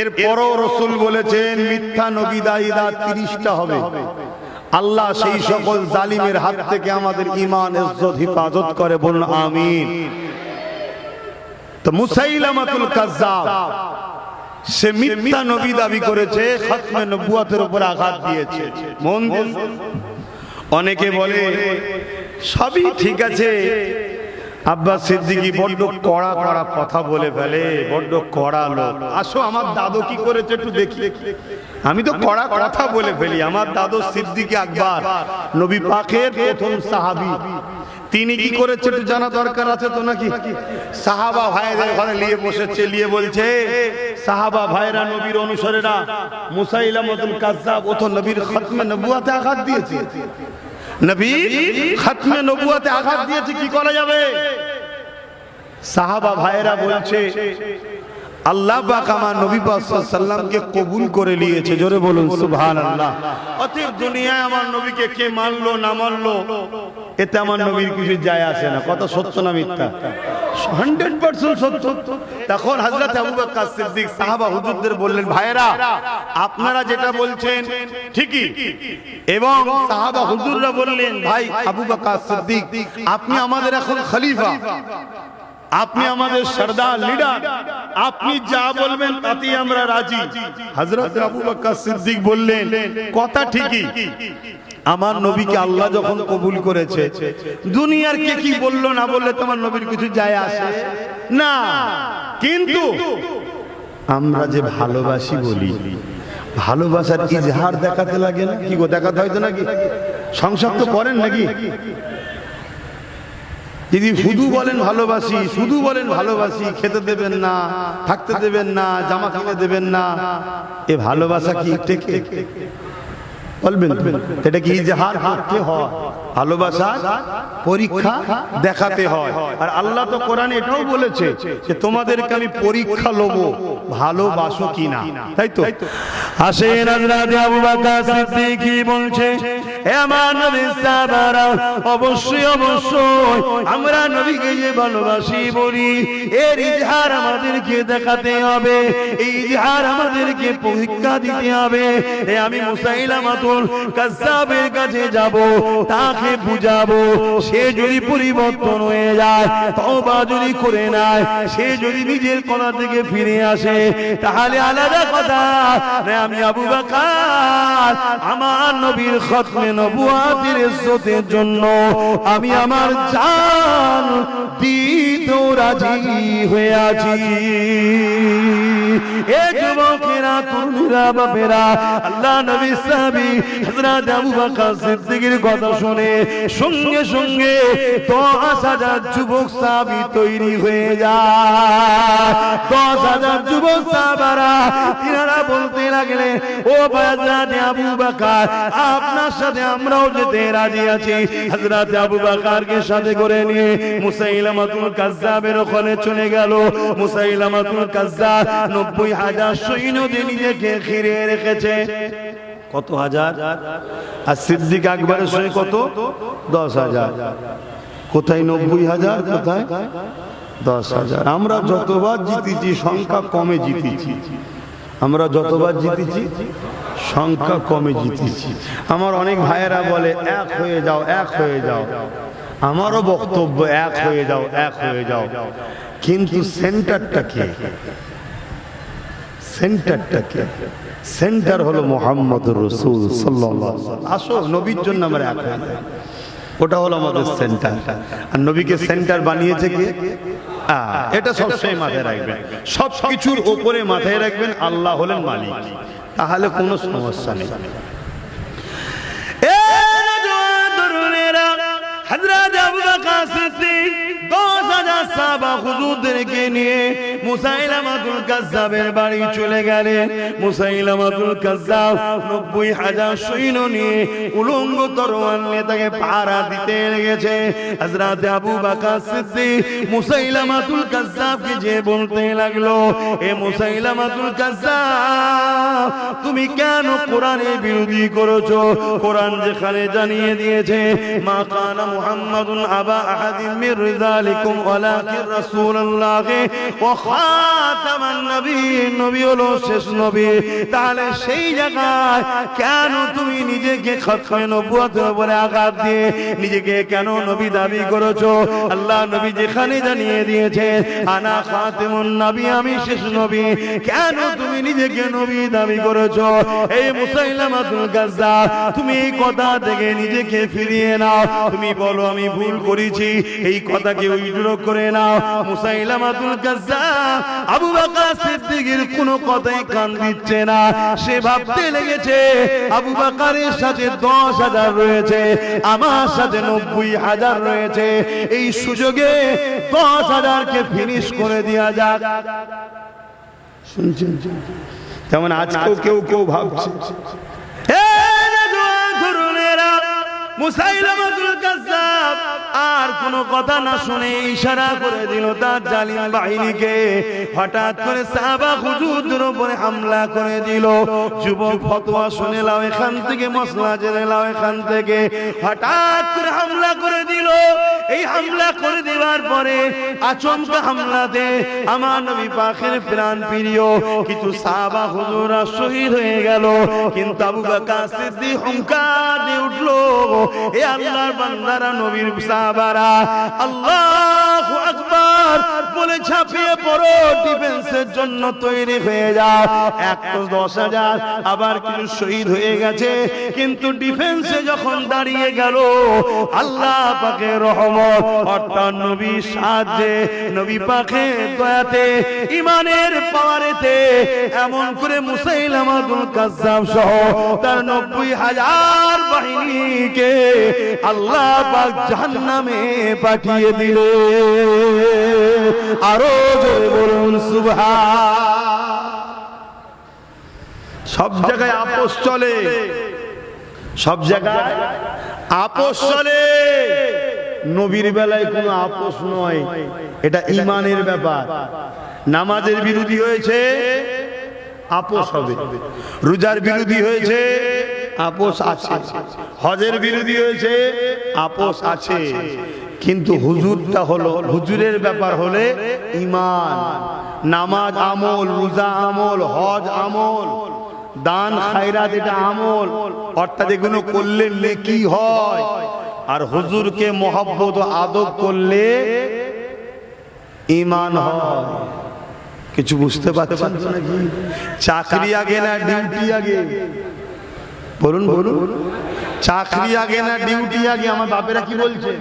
এরপরও রাসূল বলেছেন মিথ্যা নবী দায়ীরা 30টা হবে। আল্লাহ সেই সকল জালিমের হাত থেকে আমাদের ঈমান ইজ্জত হেফাজত করে, বলুন আমিন। তো মুসাইলামাতুল কাজ্জাব সে মিথ্যা নবী দাবি করেছে, খতমে নবুয়তের উপর আঘাত দিয়েছে। মন দিন। অনেকে বলে সবই ঠিক আছে, আব্বাস সিদ্দিকী বড্ড কড়া কড়া কথা বলে ফেলে, বড্ড কড়া লোক। আসো আমার দাদু কি করেছে একটু দেখি। আমি তো কড়া কথা বলে ফেলি। আমার দাদু সিদ্দিক আকবর, নবী পাকের প্রথম সাহাবী, তিনি কি করেছে একটু জানা দরকার আছে তো নাকি? সাহাবা ভাইদের ঘরে নিয়ে বসেছে, নিয়ে বলছে সাহাবা ভাইরা, নবীর অনুসারীরা, মুসাইলামাতুল কাজ্জাব ও তো নবীর খতমে নবুয়তে আঘাত দিয়েছে। নবী খতমে নবুয়তে আঘাত দিয়েছে, কি করা যাবে? সাহাবা ভাইরা বলছে আল্লাহ পাক আমার নবী পাক সাল্লাল্লাহু আলাইহি ওয়াসাল্লামকে কবুল করে নিয়েছে। জোরে বলুন সুবহানাল্লাহ। অতএব দুনিয়ায় আমার নবীকে কে মানলো না মানলো এতে আমার নবীর কিছু যায় আসে না। কত সত্য না মিথ্যা? 100% সত্য। তখন হযরত আবু বকর সিদ্দিক সাহাবা হুজুরদের বললেন, ভাইরা আপনারা যেটা বলছেন ঠিকই। এবং সাহাবা হুজুররা বললেন, ভাই আবু বকর সিদ্দিক আপনি আমাদের এখন খলিফা, আপনি আমাদের সরদার, লিডার, আপনি যা বলবেন তাতেই আমরা রাজি। হযরত আবু বকর সিদ্দিক বললেন, কথা ঠিকই, আমার নবীকে আল্লাহ যখন কবুল করেছে, দুনিয়ার কে কি বললো না বললে তোমার নবীর কিছু যায় আসে না। কিন্তু আমরা যে ভালোবাসি বলি, ভালোবাসার ইজহার দেখাতে লাগে না? কি গো, দেখাতে হয়তো নাকি? সংসার তো করেন নাকি? যদি শুধু বলেন ভালোবাসি, শুধু বলেন ভালোবাসি, খেতে দেবেন না, থাকতে দেবেন না, জামা কিনে দেবেন না, এ ভালোবাসা কি টেকে? বলবেন এটা কি ইজহার করতে হয়? ভালোবাসা পরীক্ষা দেখাতে হয়। আর আল্লাহ তো কোরআনে এটাও বলেছে যে তোমাদেরকে আমি পরীক্ষা লব ভালোবাসো কিনা, তাই তো? আসেন হযরত আবু বকর সিদ্দিক বলছে, হে আমার নবীর সাহাবারা, অবশ্যই অবশ্যই আমরা নবীকে যে ভালোবাসি বলি, এর ইজহার আমাদেরকে দেখাতে হবে, এই ইজহার আমাদেরকে পরীক্ষা দিতে হবে। আমি মুসাইলামাতুল কাজ্জাবের কাছে যাব, তাকে বুঝাবো, সে যদি পরিবর্তন হয়ে যায়, তওবা যদি করে নেয়, সে যদি নিজের কথা থেকে ফিরে আসে, তাহলে আলাদা কথা। আমি আবু বকর আমার নবীর খতমে নবুয়তের ইজ্জতের জন্য আমি আমার জান দিতেও রাজি হয়ে আছি। এ যুবকেরা, তরুণীরা, বাপেরা, আল্লাহ নবী সাহাবী হযরত আবু বকর সিদ্দিকের কথা শুনে সঙ্গে সঙ্গে 10,000 যুবক সাহাবী তৈরি হয়ে যায়। 10,000 যুবক সাহাবারা তিনারা বলতে লাগলেন, ও হযরত আবু বকর, আপনার সাথে আমরাও যেতে রাজি আছি। হযরত আবু বকরকে সাথে করে নিয়ে মুসাইলামাতুল কাজ্জাবের ওখানে চলে গেল। মুসাইলামাতুল কাজ্জাব 90,000 সৈন্য দিয়ে নিজেকে ঘিরে রেখেছে। কত হাজার? আর সিদ্দিক আকবরের সঙ্গে কত? 10,000। কোথায় 90,000, কোথায় 10,000? আমরা যতবার জিতেছি সংখ্যা কমে জিতেছি। আমরা যতবার জিতেছি সংখ্যা কমে জিতেছি। আমার অনেক ভাইয়েরা বলে এক হয়ে যাও, এক হয়ে যাও। আমারও বক্তব্য এক হয়ে যাও, এক হয়ে যাও। কিন্তু সেন্টারটা কে? সেন্টারটা কে? সেন্টার হলো মুহাম্মদুর রাসূল সাল্লাল্লাহু আলাইহি ওয়াসাল্লাম। আসো নবীর জন্য আমরা এক হয়ে যাই। ওটা হলো আমাদের সেন্টার। আর নবীকে সেন্টার বানিয়েছে কে? এটা সবসময় মাথায় রাখবেন, সব কিছুর ওপরে মাথায় রাখবেন আল্লাহ হলেন মালিক, তাহলে কোনো সমস্যা নেই। হযরত আবু বকর সিদ্দিক 10,000 সাহাবা হুজুরদেরকে নিয়ে মুসাইলামাতুল কাজ্জাবের বাড়ি চলে গেলেন। মুসাইলামাতুল কাজ্জাব 90,000 সৈন্য নিয়ে উলঙ্গ তরোয়াল নিয়ে তাকে পাহারা দিতে লেগেছে। হযরত আবু বকর সিদ্দিক মুসাইলামাতুল কাজ্জাবকে যে বলতে লাগলো, এ মুসাইলামাতুল কাজ্জাব, তুমি কেন কোরআনের বিরোধী করেছো? কোরআন যেখানে জানিয়ে দিয়েছে মা কানা মুহাম্মাদুন আবা আহাদিন মির রিজালিকুম ওয়ালাকিন রাসূলুল্লাহ ওয়া খাতামান নবিয়্যিন, নবী হলো শেষ নবী। তাহলে সেই জায়গায় কেন তুমি নিজেকে খতমে নবুয়তের উপরে আঘাত দিয়ে নিজেকে কেন নবী দাবি করেছো? আল্লাহ নবী যেখানে জানিয়ে দিয়েছে আনা খাতিমুন নবী, আমি শেষ নবী, কেন তুমি নিজেকে নবী দাবি করেছো? এই মুসাইলামাতুল কাজ্জাব, তুমি এই কথা থেকে নিজেকে ফিরিয়ে নাও, তুমি বলো আমি ভুল করেছি, এই কথাকে উইথড্র করে নাও। মুসাইলামাতুল কাজ্জাব আবু বকর সিদ্দিকের কোনো কথাই কান দিচ্ছে না। সে ভাবতে লেগেছে আবু বকরের সাথে 10,000 রয়েছে, আমার সাথে 90,000 রয়েছে, এই সুযোগে 10,000কে ফিনিশ করে দেওয়া যাক। শুনছেন? যেমন আজকেও কেউ কেউ ভাবছে মুসাইলামাতুল কাজ্জাব আর কোনো কথা না শুনে ইশারা করে দিল তার জালিম বাহিনীকে। হঠাৎ করে সাহাবা হুজুরদের উপরে হামলা করে দিল। যুবক ফতোয়া শুনে লাও এখান থেকে, মশলা জেনে লাও এখান থেকে। হঠাৎ করে হামলা করে দিল। এই হামলা করে দেওয়ার পরে আচমকা হামলাতে আমার নবী পাকের প্রাণ প্রিয় কিছু সাহাবা হুজুররা শহীদ হয়ে গেল। কিন্তু আবু বকর সিদ্দিক হুঙ্কার দিয়ে উঠলো, এ আল্লাহর বান্দারা, নবীর সাহাবারা, আল্লাহু আকবার বলে ঝাঁপিয়ে পড়ো, ডিফেন্সের জন্য তৈরি হয়ে যাও। 10,000 আবার কিছু শহীদ হয়ে গেছে, কিন্তু ডিফেন্সে যখন দাঁড়িয়ে গেল আল্লাহ পাকের রহমত অর্থাৎ নবীর সাহায্যে, নবী পাকের দয়াতে, ইমানের পাওয়ারেতে এমন করে মুসাইলামাতুল কাজ্জাব সহ তার 90,000 বাহিনীকে আল্লাহ পাক জাহান্নামে পাঠিয়ে দিলে। আরো জোরে বলুন সুবহান। সব জায়গায় আপোষ চলে, সব জায়গায় আপোষ চলে, নবীর বেলায় কোনো আপোষ নয়, এটা ঈমানের ব্যাপার। নামাজের বিরোধী হয়েছে, আপোষ হবে। রোজার বিরোধী হয়েছে, আপোষ আছে। হজের বিরোধী হয়েছে, আপোষ আছে। কিন্তু হুজুরটা হলো, হুজুরের ব্যাপার হলে ঈমান, নামাজ আমল, রোজা আমল, হজ আমল, দান খায়রাত এটা আমল, অর্থাৎ এগুলো করলে নেকি হয়। আর হুজুরকে মহব্বত ও আদব করলে ঈমান হয়। কিছু বুঝতে পারছেন নাকি? চাকরি আগে না ডিউটি আগে? বলুন বলুন, চাকরি আগে না ডিউটি আগে? আমার বাপেরা কি বলছে?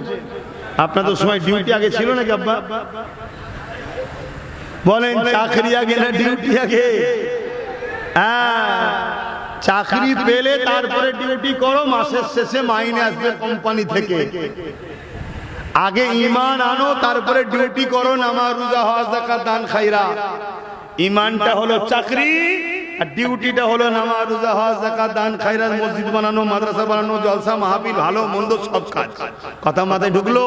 আপনাদের সময় ডিউটি আগে ছিল নাকি আব্বা? বলেন, চাকরি আগে না ডিউটি আগে? চাকরি পেলে তারপরে ডিউটি করো, মাসের শেষে মাইনে আসবে কোম্পানি থেকে। আগে ঈমান আনো, তারপরে ডিউটি করো, নামাজ রোজা হজ যাকাত দান খায়রাত। ঈমানটা হলো চাকরি, আর ডিউটিটা হলো নামাজ রোজা হজ যাকাত দান খায়রাত, মসজিদ বানানো, মাদ্রাসা বানানো, জলসা মাহফিল, ভালো মন্দ সব কাজ। কথা মাথায় ঢুকলো?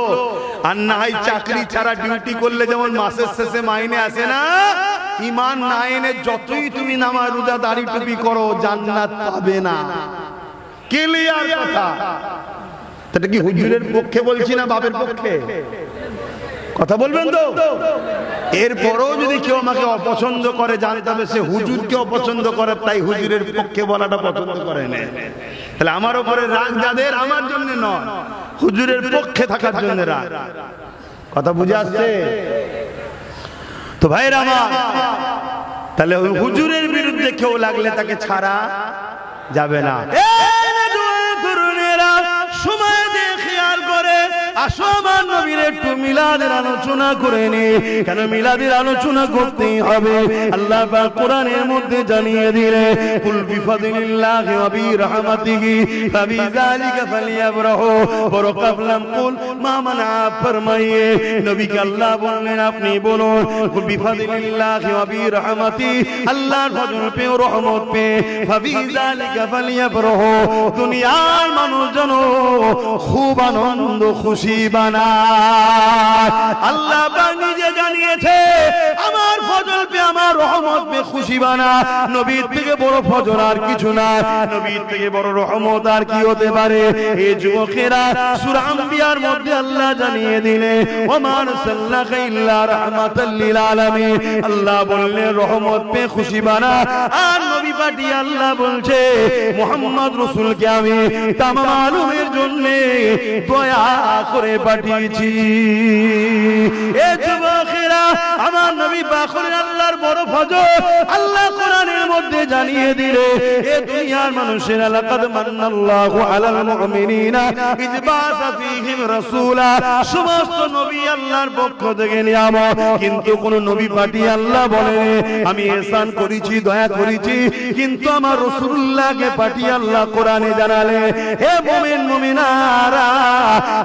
আর না হয় চাকরি ছাড়া ডিউটি করলে যেমন মাসের শেষে মাইনে আসে না, ঈমান না এনে যতই তুমি নামাজ রোজা দাড়ি টুপি করো, জান্নাত পাবে না। ক্লিয়ার কথা। এটা কি হুজুরের পক্ষে বলছি না বাপের পক্ষে? কথা বলবেন তো? এরপরও যদি কেউ আমাকে অপছন্দ করে, জানতে হবে সে হুজুরকে অপছন্দ করে, তাই হুজুরের পক্ষে বলাটা পছন্দ করে না। তাহলে আমার উপরে রাগ যাদের, আমার জন্য নয়, হুজুরের পক্ষে থাকার জন্য রাগ। কথা বুঝে আসছে তো ভাইরা আমার? তাহলে হুজুরের বিরুদ্ধে কেউ লাগলে তাকে ছাড়া যাবে না। সময় দিয়ে খেয়াল করে আসো আমার নবীর একটু মিলাদের আলোচনা করে নি। কেন মিলাদের আলোচনা করতেই হবে? আল্লাহ পাক কোরআনের মধ্যে জানিয়ে দিলে কুল বিফাদিলিল্লাহি ওয়া বিরহমাতিহি ফাবিযালিকা ফালইফরাহু বড় কাবলাম কুল মা মানা ফরমাইয়ে নবীকে আল্লাহ বললেন আপনি বলুন কুল বিফাদিলিল্লাহি ওয়া বিরহমাতিহি আল্লাহর ফজল পে ও রহমত পে ফাবিযালিকা ফালইফরাহু দুনিয়ার মানুষ যেন খুব আনন্দ খুশি বানায়। আল্লাহ পাক নিজে জানিয়েছে আমার ফজল পে আমার রহমত পে খুশি বানা। নবীর থেকে বড় ফজল আর কিছু না, নবীর থেকে বড় রহমত আর কি হতে পারে? এই যুবকেরা সূরা আম্বিয়ার মধ্যে আল্লাহ জানিয়ে দিলে ওমা আরসালনাকা ইল্লা রাহমাতাল লিল আলামিন। আল্লাহ বললেন রহমত পে খুশি বানা। আর নবী পাঠিয়ে আল্লাহ বলছে মুহাম্মদ রাসূলকে আমি তামাম আলমের জন্য দয়া করে পাঠিয়েছি। এ যুবকেরা আমার নবী পাক হলেন আল্লাহর বড় ফজল। আল্লাহ কোরআনের মধ্যে জানিয়ে দিলে এ দুনিয়ার মানুষেরা লাকাদ মান্নাল্লাহু আলাল মুমিনিনা ইয বাআসা ফীহিম রাসূলা। সমস্ত নবী আল্লাহর পক্ষ থেকে নিয়ামত, কিন্তু কোন নবী পাঠিয়ে আল্লাহ বলেন আমি ihsan করেছি দয়া করেছি, কিন্তু আমার রাসূলুল্লাহকে পাঠিয়ে আল্লাহ কোরআনে জানালে হে মুমিন মুমিনারা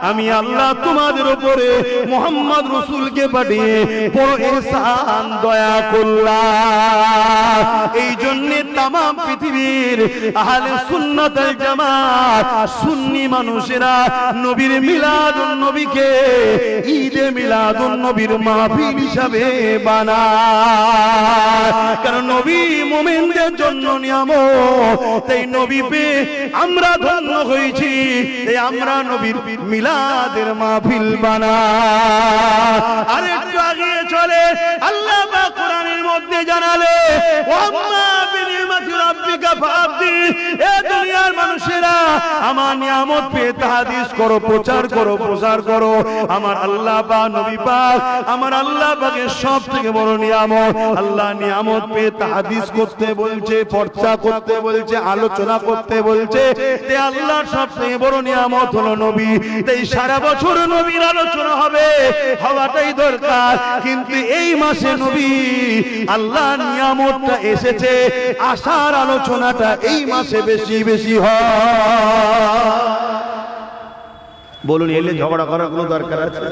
আমি আল্লাহ তোমাদের উপরে মুহাম্মদ রাসূলকে পাঠিয়ে বড় ihsan দয়া করলাম। এই জন্য तमाम পৃথিবীর আহলে সুন্নাত ওয়াল জামাত সুন্নি মানুষেরা নবীর মিলাদুন নবীকে ঈদে মিলাদুন নবীর মাহফিল হিসাবে বানায়। কারণ নবী মুমিনদের জন্য নিয়ামত, তাই নবী পেয়ে আমরা ধন্য হয়েছি, তাই আমরা নবীর মিলাদের মাহফিল বানাই। আর একটু আগিয়ে চলে আল্লাহ পাক কোরআনের মধ্যে জানালে ওয়াম্মা বিনিমাতি রাব্বিকা ফাহাদ্দিস। এ দুনিয়ার মানুষেরা আমার নিয়ামত পেয়ে তাহাদিস করো, প্রচার করো, প্রসার করো। আমার আল্লাহ পাক নবী পাক আমার আল্লাহ পাকের সবথেকে বড় নিয়ামত। আল্লাহ নিয়ামত পেয়ে তাহাদিস করতে বলছে, চর্চা করতে বলছে, আলোচনা করতে বলছে। তে আল্লাহর সবথেকে বড় নিয়ামত হলো নবী। তাই সারা বছর নবীর আলোচনা হবে, হওয়াটাই দরকার। কিন্তু এই মাসে নবী আল্লাহর নিয়ামতটা এসেছে, আশার আলোচনাটা এই মাসে বেশি বেশি হয়। বলুন এলে ঝগড়া করার কোনো দরকার আছে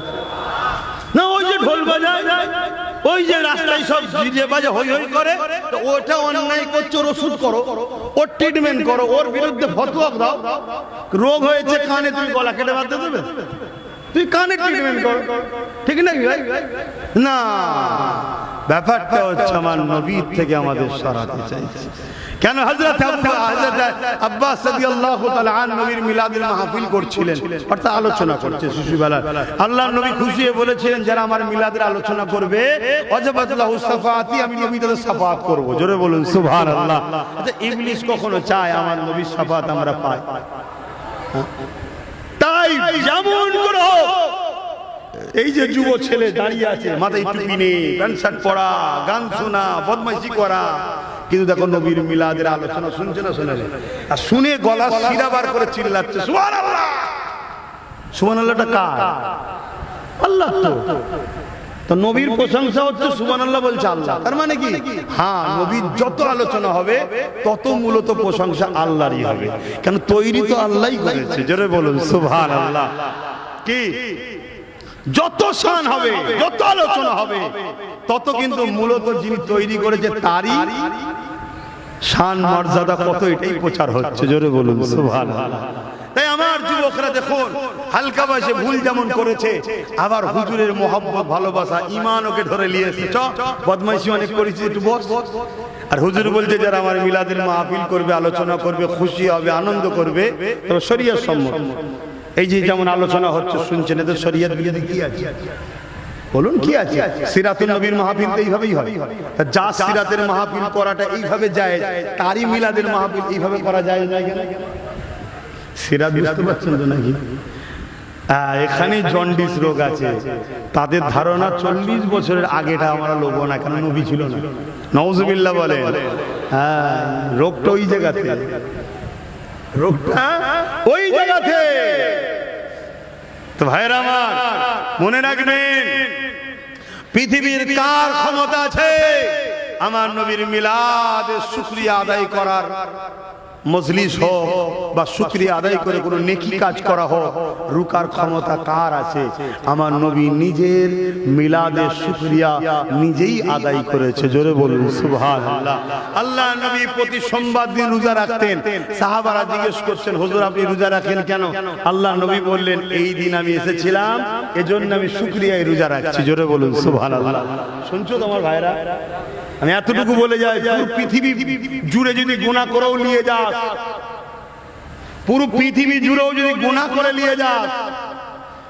না? ওই যে ঢোল বাজায়, ওই যে রাস্তায় সব ডিজে বাজে হই হই করে, তো ওটা অন্যায় করছে, ওর ওষুধ করো, ওর ট্রিটমেন্ট করো, ওর বিরুদ্ধে ফতোয়া দাও। রোগ হয়েছে কানে, তুমি গলা কেটে বাঁধতে দেবে? তুই কানে ট্রিটমেন্ট কর, ঠিক নাকি ভাই? না, ব্যাপারটা হচ্ছে আমার নবীর থেকে আমাদের সরাতে চাইছে। কেন হযরত আব্বাস রাদিয়াল্লাহু তাআলা আন নবীর মিলাদুল মাহফিল করছিলেন, অর্থাৎ আলোচনা করছে শিশুবেলা। আল্লাহর নবী খুশি হয়ে বলেছিলেন যারা আমার মিলাদের আলোচনা করবে ওয়াজাবাত লাহু শাফাআতি, আমি নবী তাদের শাফাআত করব। জোরে বলুন সুবহানাল্লাহ। আচ্ছা ইবলিস কখনো চায় আমার নবীর শাফাআত আমরা পাই? তাই যেমন করো এই যে যুব ছেলে দাঁড়িয়ে আছে, মাথায় টুপি নেই, প্যান্ট শার্ট পরা, গান শোনা, বদমাইশি করা, কিন্তু দেখো নবীর মিলাদের আলোচনা শুনছে না শোনে না? আর শুনে গলা শিরা বার করে চিল্লাচ্ছে সুবহানাল্লাহ। সুবহানাল্লাহটা কার? আল্লাহ। তো নবীর প্রশংসা হচ্ছে সুবহানাল্লাহ বলছে আল্লাহ। তার মানে কি? হ্যাঁ, নবীর যত আলোচনা হবে তত মূলত প্রশংসা আল্লাহরই হবে, কারণ তৈরি তো আল্লাহই করেছে। জোরে বলুন সুবহানাল্লাহ। কি যত শান হবে, যত আলোচনা হবে, তত কিন্তু মূলত যিনি তৈরি করেছে তারই শান মর্যাদা কত, এটাই প্রচার হচ্ছে। জোরে বলুন সুবহানাল্লাহ। তাই আমার যুবকরা দেখুন হালকা বয়সে ভুল যেমন করেছে, আবার হুজুরের মহব্বত ভালোবাসা ঈমান ওকে ধরে নিয়েছে। চ বদমাইশি অনেক করেছে, একটু বস। আর হুজুর বলছে যারা আমার মিলাদের মাহফিল করবে, আলোচনা করবে, খুশি হবে, আনন্দ করবে, তবে শরীয়ত সম্মত। এই যে যেমন আলোচনা হচ্ছে শুনছেন, এদের শরীয়ত বিরোধী কি আছে? বলুন কি আছে? সিরাতুন নবীর মাহফিল তো এইভাবেই হয়। যা সিরাতের মাহফিল করাটা এইভাবে যায়, তারই মিলাদের মাহফিল এইভাবে করা যায় না কেন? সিরাত বুঝতে পারছেন তো নাকি? এখানে জন্ডিস রোগ আছে, তাদের ধারণা 40 বছরের আগেটা আমরা লোবো না, কেন নবী ছিল না। নাউজুবিল্লাহ বলে। হ্যাঁ, রোগটা ওই জায়গাতে, রোগটা ওই জায়গাতে। তো ভাইরা আমার মনে রাখবেন, পৃথিবীর কার ক্ষমতা আছে আমার নবীর মিলাদের শুকরিয়া আদায় করার? মজলিস হোক বা শুকরিয়া আদায় করে কোনো নেকি কাজ করা হোক, রুকার ক্ষমতা কার আছে? আমার নবী নিজের মিলাদের শুকরিয়া নিজেই আদায় করেছে। জোরে বলুন সুবহানাল্লাহ। আল্লাহ নবী প্রতি সোমবার দিন রোজা রাখতেন। সাহাবারা জিজ্ঞেস করছেন, হুজুর আপনি রোজা রাখেন কেন? আল্লাহ নবী বললেন, এই দিন আমি এসেছিলাম, এজন্য আমি শুকরিয়ায় রোজা রাখছি। জোরে বলুন সুবহানাল্লাহ। শুনছো তোমার ভাইরা? আমি এতটুকু বলে যাই, পুরো পৃথিবী জুড়ে যদি গুনাহ করেও নিয়ে যাস, পুরো পৃথিবী জুড়েও যদি গুনাহ করে নিয়ে যাস,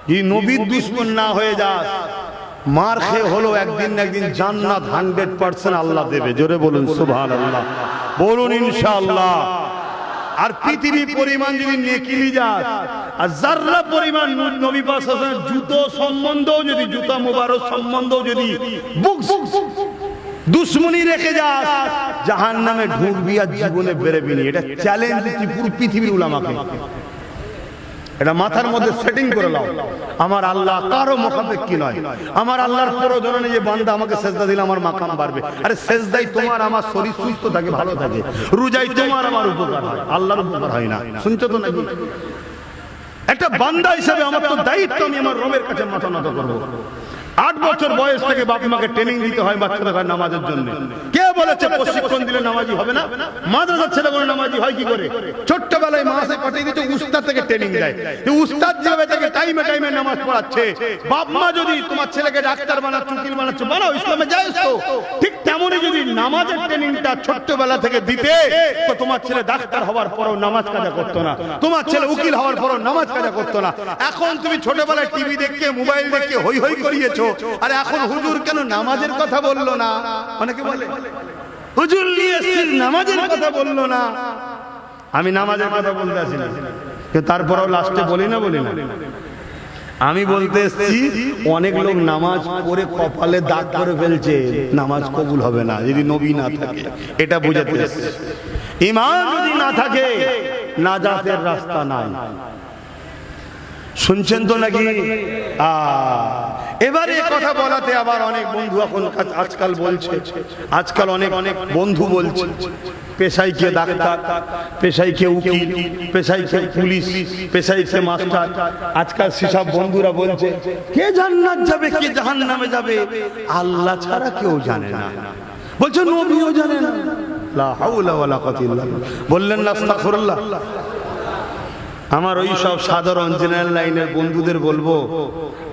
যদি নবীর দুশমন না হয়ে যাস, মার খেয়ে হলো একদিন না একদিন জান্নাত 100% আল্লাহ দেবে। জোরে বলুন সুবহানাল্লাহ, বলুন ইনশাআল্লাহ। আর পৃথিবী পরিমাণ যদি নেকি নিয়ে যাস, আর যাররা পরিমাণ নবী পাক সাল্লাল্লাহু আলাইহি ওয়াসাল্লাম জুতো সম্বন্ধেও যদি, জুতা মুবারক সম্বন্ধেও যদি দুশ্মনী রেখে যাস, জাহান্নামে ঢুকবি আর জীবনে বেরোবি না। এটা চ্যালেঞ্জ দিচ্ছি পুরো পৃথিবীর উলামাকে। এটা মাথার মধ্যে সেটিং করে নাও। আমার আল্লাহ কারো মুখাপেক্ষী নয়। আমার আল্লাহর প্রয়োজন নেই যে বান্দা আমাকে সেজদা দিলে আমার মাকাম বাড়বে। আরে সেজদাই তোমার আমার শরীর সুস্থ থাকে, ভালো থাকে। রোজাই তোমার আমার উপকার হয়, আল্লাহর উপকার হয় না। শুনছো তো নাকি? একটা বান্দা হিসেবে আমার তো দায়িত্ব, আমি আমার রবের কাছে মাথা নত করবো। 8 বছর বয়স থেকে বাপ মাকে ট্রেনিং দিতে হয় বাচ্চাদের নামাজের জন্য। কে বলেছে প্রশিক্ষণ দিলে নামাজি হবে না? মাদ্রাসার ছেলেগুলো নামাজি হয় কি করে? ছোট্টবেলায় মাসে পাঠিয়ে দিতে উস্তাদ থেকে ট্রেনিং দেয়। উস্তাদ যেভাবে তাকে টাইমে টাইমে নামাজ পড়াচ্ছে, বাপ মা যদি তোমার ছেলেকে ডাক্তার বানাচ্ছে, উকিল বানাচ্ছে, বানাও, ইসলামে জায়েজ তো। ঠিক তেমনই যদি নামাজের ট্রেনিংটা ছোট্টবেলা থেকে দিতে, তো তোমার ছেলে ডাক্তার হওয়ার পরও নামাজ কাজা করতো না, তোমার ছেলে উকিল হওয়ার পরও নামাজ কাজা করতো না। এখন তুমি ছোটবেলায় টিভি দেখে, মোবাইল দেখে হই হই করিয়েছো। আরে এখন হুজুর কেন নামাজের কথা বললো না? অনেকে বলে হুজুর নিয়ে এসেছেন, নামাজের কথা বললো না। আমি নামাজের কথা বলতে আসি না, কিন্তু তারপরেও লাস্টে বলি না। আমি বলতে এসেছি, অনেক লোক নামাজ পড়ে কপালে দাগ করে ফেলছে, নামাজ কবুল হবে না যদি নবী না থাকে। এটা বুঝাতে এসেছি, ঈমান যদি না থাকে নাজাতের রাস্তা নাই। শুনছেন তো নাকি? এবারে কথা বলাতে আবার অনেক বন্ধু এখন আজকাল বলছে, আজকাল অনেক বন্ধু বলছে পেশায় কে ডাক্তার, পেশায় কে উকিল, পেশায় কে পুলিশ, পেশায় কে মাস্টার। আজকাল সেসব বন্ধুরা বলছে কে জান্নাত যাবে, কে জাহান্নামে যাবে আল্লাহ ছাড়া কেউ জানে না। বলছে নবীও জানে না। লা হাওলা ওয়ালা কুওয়াতা ইল্লা বিল্লাহ। বললেন না আস্তাগফিরুল্লাহ। আমার ওই সব সাধারণ জেনারেল লাইনের বন্ধুদের বলবো,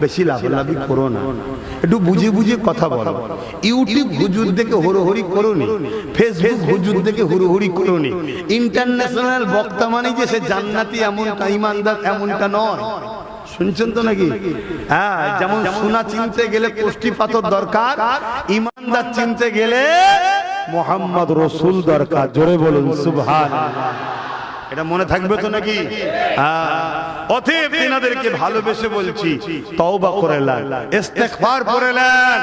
বেশি লাফালাফি করো না, একটু বুঝে বুঝে কথা বলো। ইউটিউব হুজুর দেখে হুড়োহুড়ি করোনি, ফেসবুক হুজুর দেখে হুড়োহুড়ি করোনি। ইন্টারন্যাশনাল বক্তা মানে যে সে জান্নাতি এমনটা, ইমানদার এমনটা নয়। শুনছেন তো নাকি? হ্যাঁ, যেমন সোনা চিনতে গেলে কোষ্ঠী পাথর দরকার, ইমানদার চিনতে গেলে মুহাম্মদ রাসূল দরকার। জোরে বলুন সুবহানাল্লাহ। এটা মনে থাকবে তো নাকি? অতএব তিনাদেরকে ভালোবেসে বলছি, তওবা করে নেন, ইস্তেগফার করে নেন।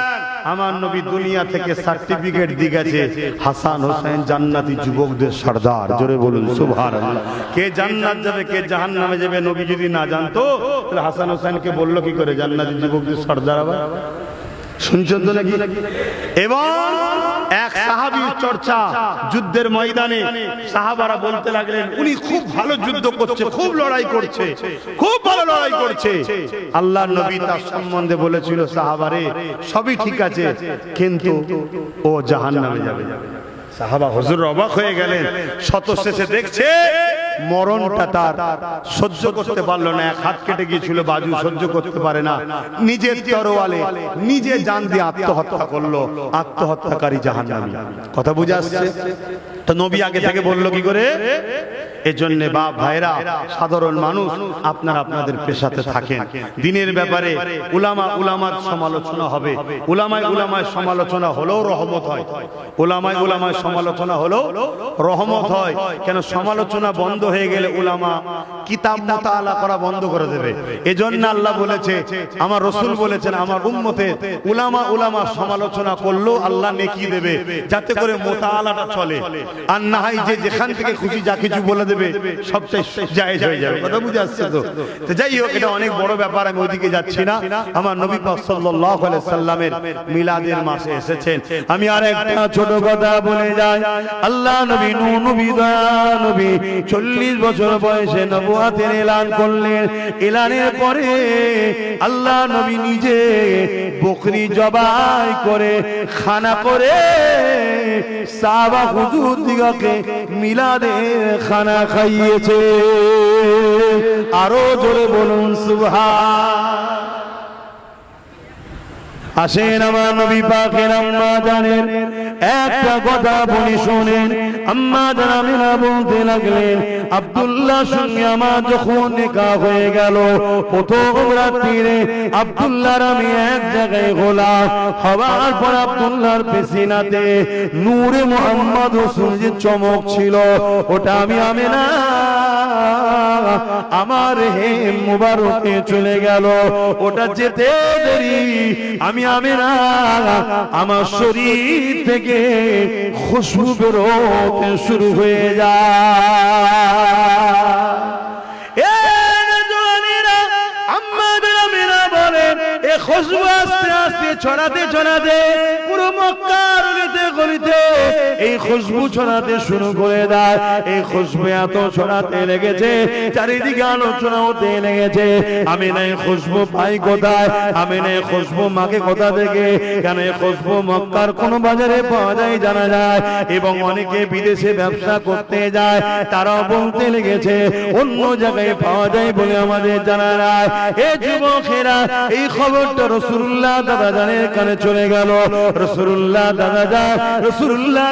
আমার নবী দুনিয়া থেকে সার্টিফিকেট দিয়ে গেছে, হাসান হোসেন জান্নাতি যুবকদের সর্দার। জোরে বলুন সুবহানাল্লাহ। কে জান্নাত যাবে, কে জাহান্নামে যাবে নবী যদি না জানতো, তাহলে হাসান হোসেনকে বললো কি করে জান্নাতি যুবকদের সর্দার আবার? শুনছেন তো নাকি? এবং এক সাহাবীর চর্চা, যুদ্ধের ময়দানে সাহাবারা বলতে লাগলেন উনি খুব ভালো যুদ্ধ করছে, খুব লড়াই করছে, খুব ভালো লড়াই করছে। আল্লাহর নবী তার সম্বন্ধে বলেছিল, সাহাবারে সবই ঠিক আছে, কিন্তু ও জাহান্নামে যাবে। সাহাবা হুজুর অবাক হয়ে গেলেন। শত শেষে দেখছে মরণটা তার সহ্য করতে পারলো না, এক হাত কেটে গিয়েছিল, বাজু সহ্য করতে পারে না, নিজের তরোয়ালে নিজে জান দিয়ে আত্মহত্যা করলো। আত্মহত্যাকারী জাহান্নামী। কথা বুঝে আসছে তো? নবী আগে থেকে বললো কি করে? এজন্য বাপ ভাইরা, সাধারণ মানুষ, আপনারা আপনাদের পেশাতে থাকেন। দিনের ব্যাপারে উলামার সমালোচনা হবে, উলামায় সমালোচনা হলেও রহমত হয়, উলামায় সমালোচনা হলেও রহমত হয়। কেন সমালোচনা বন্ধ হয়ে গেলে উলামা কিতাব মুতাআলা করা বন্ধ করে দেবে। এজন্য আল্লাহ বলেছে, আমার রাসূল বলেছেন, আমার উম্মতের উলামা সমালোচনা করলেও আল্লাহ নেকি দেবে, যাতে করে মুতাআলাটা চলে। আর না হয় যে যেখান থেকে খুশি যা কিছু বলে দেবে সবটাই জায়েজ হয়ে যাবে। কথা বুঝে আসছে তো? তো যাই হোক, এটা অনেক বড় ব্যাপার, আমি ওইদিকে যাচ্ছি না। আমার নবী পাক সাল্লাল্লাহু আলাইহি সাল্লামের মিলাদের মাসে এসেছেন। আমি আর একটা ছোট কথা বলে যাই। আল্লাহ নবী নবী 40 বছর বয়সে নবুয়তের এলান করলেন। এলানের পরে আল্লাহ নবী নিজে বকরি জবাই করে খানা করে সাহাবা হুজুর দিগকে মিলাদের খানা খাইয়েছে। আরো জোরে বলুন সুবহান। আসেন আমার নবী পাকের আম্মা জানেন একটা কথা বলি শোনেন। আম্মা জান আমিনা বলতে লাগলেন, আব্দুল্লাহ সঙ্গে আমার যখন নিকাহ হয়ে গেল, প্রথম রাত্রিরে আব্দুল্লাহর আমি এক জায়গায় গোলাম হওয়ার পর আব্দুল্লাহর পেছিনাতে নূরে মুহাম্মদ রাসূল যে চমক ছিল, ওটা আমি আমিনা আমার হে মুবারকে চলে গেল। ওটা যেতে দেরি আমি আমিনা আমার শরীর থেকে খুশবু বেরোতে শুরু হয়ে যায়। খুশবু আস্তে আস্তে ছড়াতে ছড়াতে পুরো মক্কার গলিতে গলিতে এই খুশবু ছড়াতে শুরু করে দেয়। এই খুশবু এত ছড়াতে লেগেছে, চারিদিকে আলোচনা হতে লেগেছে। আমি না এই খুশবু পাই কোথায়, আমি না এই খুশবু মাকে কোথা থেকে, কেন এই খুশবু মক্কার কোন বাজারে পাওয়া যায় জানা যায়, এবং অনেকে বিদেশে ব্যবসা করতে যায়, তারাও বলতে লেগেছে অন্য জায়গায় পাওয়া যায় বলে আমাদের জানা যায়। এই যুবকেরা এই খবরটা রাসূলুল্লাহ দাদা জানের কানে চলে গেল। রাসূলুল্লাহ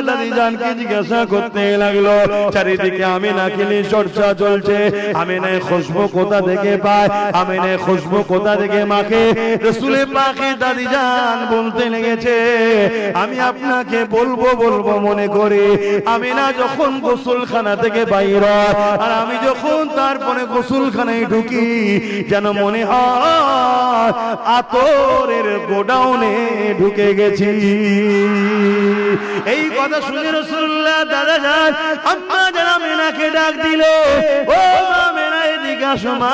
দাদি জানকে জিজ্ঞাসা করতে লাগলো। চারিদিকে আমিনা খেলি চর্চা চলছে, আমিনা খুশবু কোথা থেকে পায়, আমিনা খুশবু কোথা থেকে মাকে। রাসূলে পাকে দাদি জান বলতে লেগেছে, আমি আপনাকে বলবো মনে করি, আমিনা যখন গোসলখানা থেকে বাইর হয় আর আমি যখন তারপরে গোসলখানায় ঢুকি, যেন মনে হয় আতরের গোডাউনে ঢুকে গেছি। এই কথা শুনে রাসূলুল্লাহ দাদা যান আম্মা জান আমিনাকে ডাক দিল, ও আমিনা এদিকে আসো মা।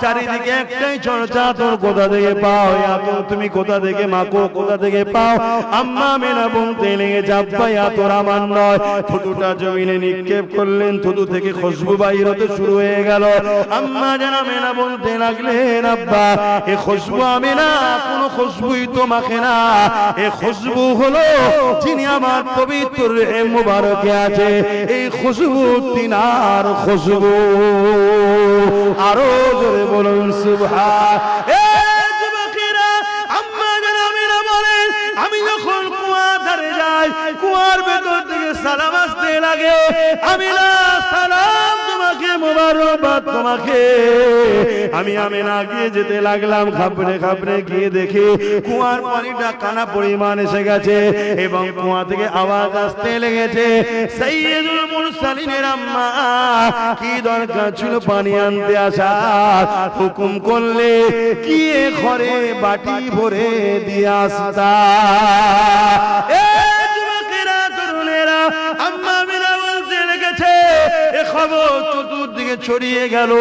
চারিদিকে একটাই চর্চা, তোর কোথা থেকে পাও আতর, তুমি কোথা থেকে মাকো কোথা থেকে পাও। আম্মা আমিনা বলতে লেগেছে, আব্বা আতর আমার নয়। থুতুটা জমিনে নিক্ষেপ করলেন, থুতু থেকে খুশবু বাইর হতে শুরু হয়ে গেল। আম্মা জান আমিনা বলতে লাগলেন, আব্বা এই খুশবু আমিনা কোন খুশবুই তো মাখে না, এই খুশবু হলো যিনি আমার পবিত্র মুবারকে আছে, এই খুশবু তিনার খুশবু। আরো জোরে বলুন সুবহান। আমি যখন কুয়ার ধারে যাই, কুয়ার ভেতর থেকে সালাম আসতে লাগে, আমিনা সালাম তোমাকে, মোবারকবাদ তোমাকে। আমি আমিনা গিয়ে যেতে লাগলাম, খাবড়ে খাবড়ে গিয়ে দেখি কুয়ার পানিটা কানা পরিমাণ এসে গেছে এবং কুয়া থেকে আওয়াজ আসতে লেগেছে, সাইয়্যিদুল মুরসালিনের আম্মা কি দরকার ছিল পানি আনতে আসা, হুকুম করলে গিয়ে ঘরে বাটি ভরে দিয়ে আসতা। খবর চতুর্দিকে ছড়িয়ে গেল।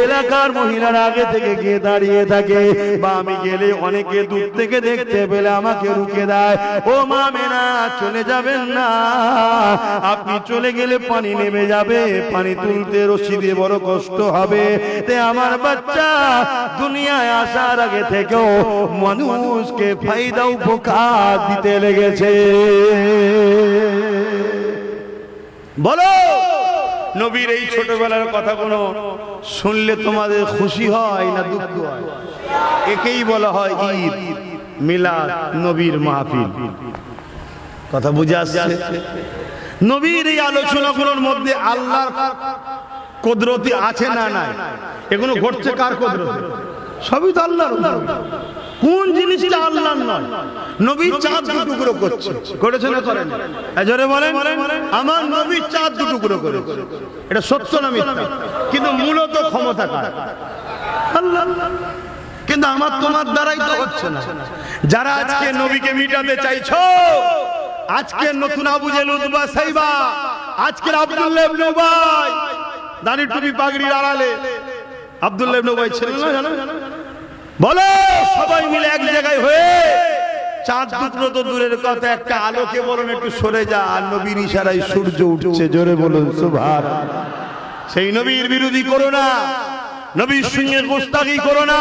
এলাকার মহিলারা আগে থেকে গিয়ে দাঁড়িয়ে থাকে, বা আমি গেলে অনেকে দূর থেকে দেখতে পেলে আমাকে রুকে দেয়, ও মা আমিনা চলে যাবেন না, আপনি চলে গেলে পানি নেমে যাবে, পানি তুলতে রশি দিয়ে বড় কষ্ট হবে। তে আমার বাচ্চা দুনিয়ায় আসার আগে থেকেও মানুষকে ফায়দা উপকার দিতে লেগেছে। বলো নবীর এই ছোটবেলার কথাগুলো শুনলে তোমাদের খুশি হয় না দুঃখ হয়? একেই বলা হয় ঈদ, মিলাদ, নবীর মাহফিল। কথা বুঝে আসছে? নবীর এই আলোচনাগুলোর মধ্যে আল্লাহর কুদরতি আছে না নাই? এগুলো ঘটছে কার কুদরতে? সবই তো আল্লাহর। কোন জিনিসটা আল্লাহর নয়? নবী চাঁদ দু টুকরো করছে, করেছে না করেন? জোরে বলেন। আমার নবী চাঁদ দু টুকরো করেছে, এটা সত্য না মিথ্যা? কিন্তু মূলত ক্ষমতা কার? আল্লাহ। কিন্তু আমার তোমার দ্বারাই তো হচ্ছে না। যারা আজকে নবীকে মিটাতে চাইছো, আজকে নতুন আবু জেহেল উতবা সাইবা, আজকের আব্দুল্লাহ ইবনে উবাই, দাড়ি টুপি পাগড়ির আড়ালে আব্দুল্লাহ ইবনে উবাই ছিলেন না জানো? বলো সবাই মিলে এক জায়গায় হয়ে চাঁদ টুকরো তো দূরের কথা, একটা আলোকে বলুন একটু সরে যা, আর নবীর ইশারায় সূর্য উঠছে, জোরে বলুন সুবহানাল্লাহ। সেই নবীর বিরোধী করো না, নবীর সঙ্গে গোস্তাকি করো না।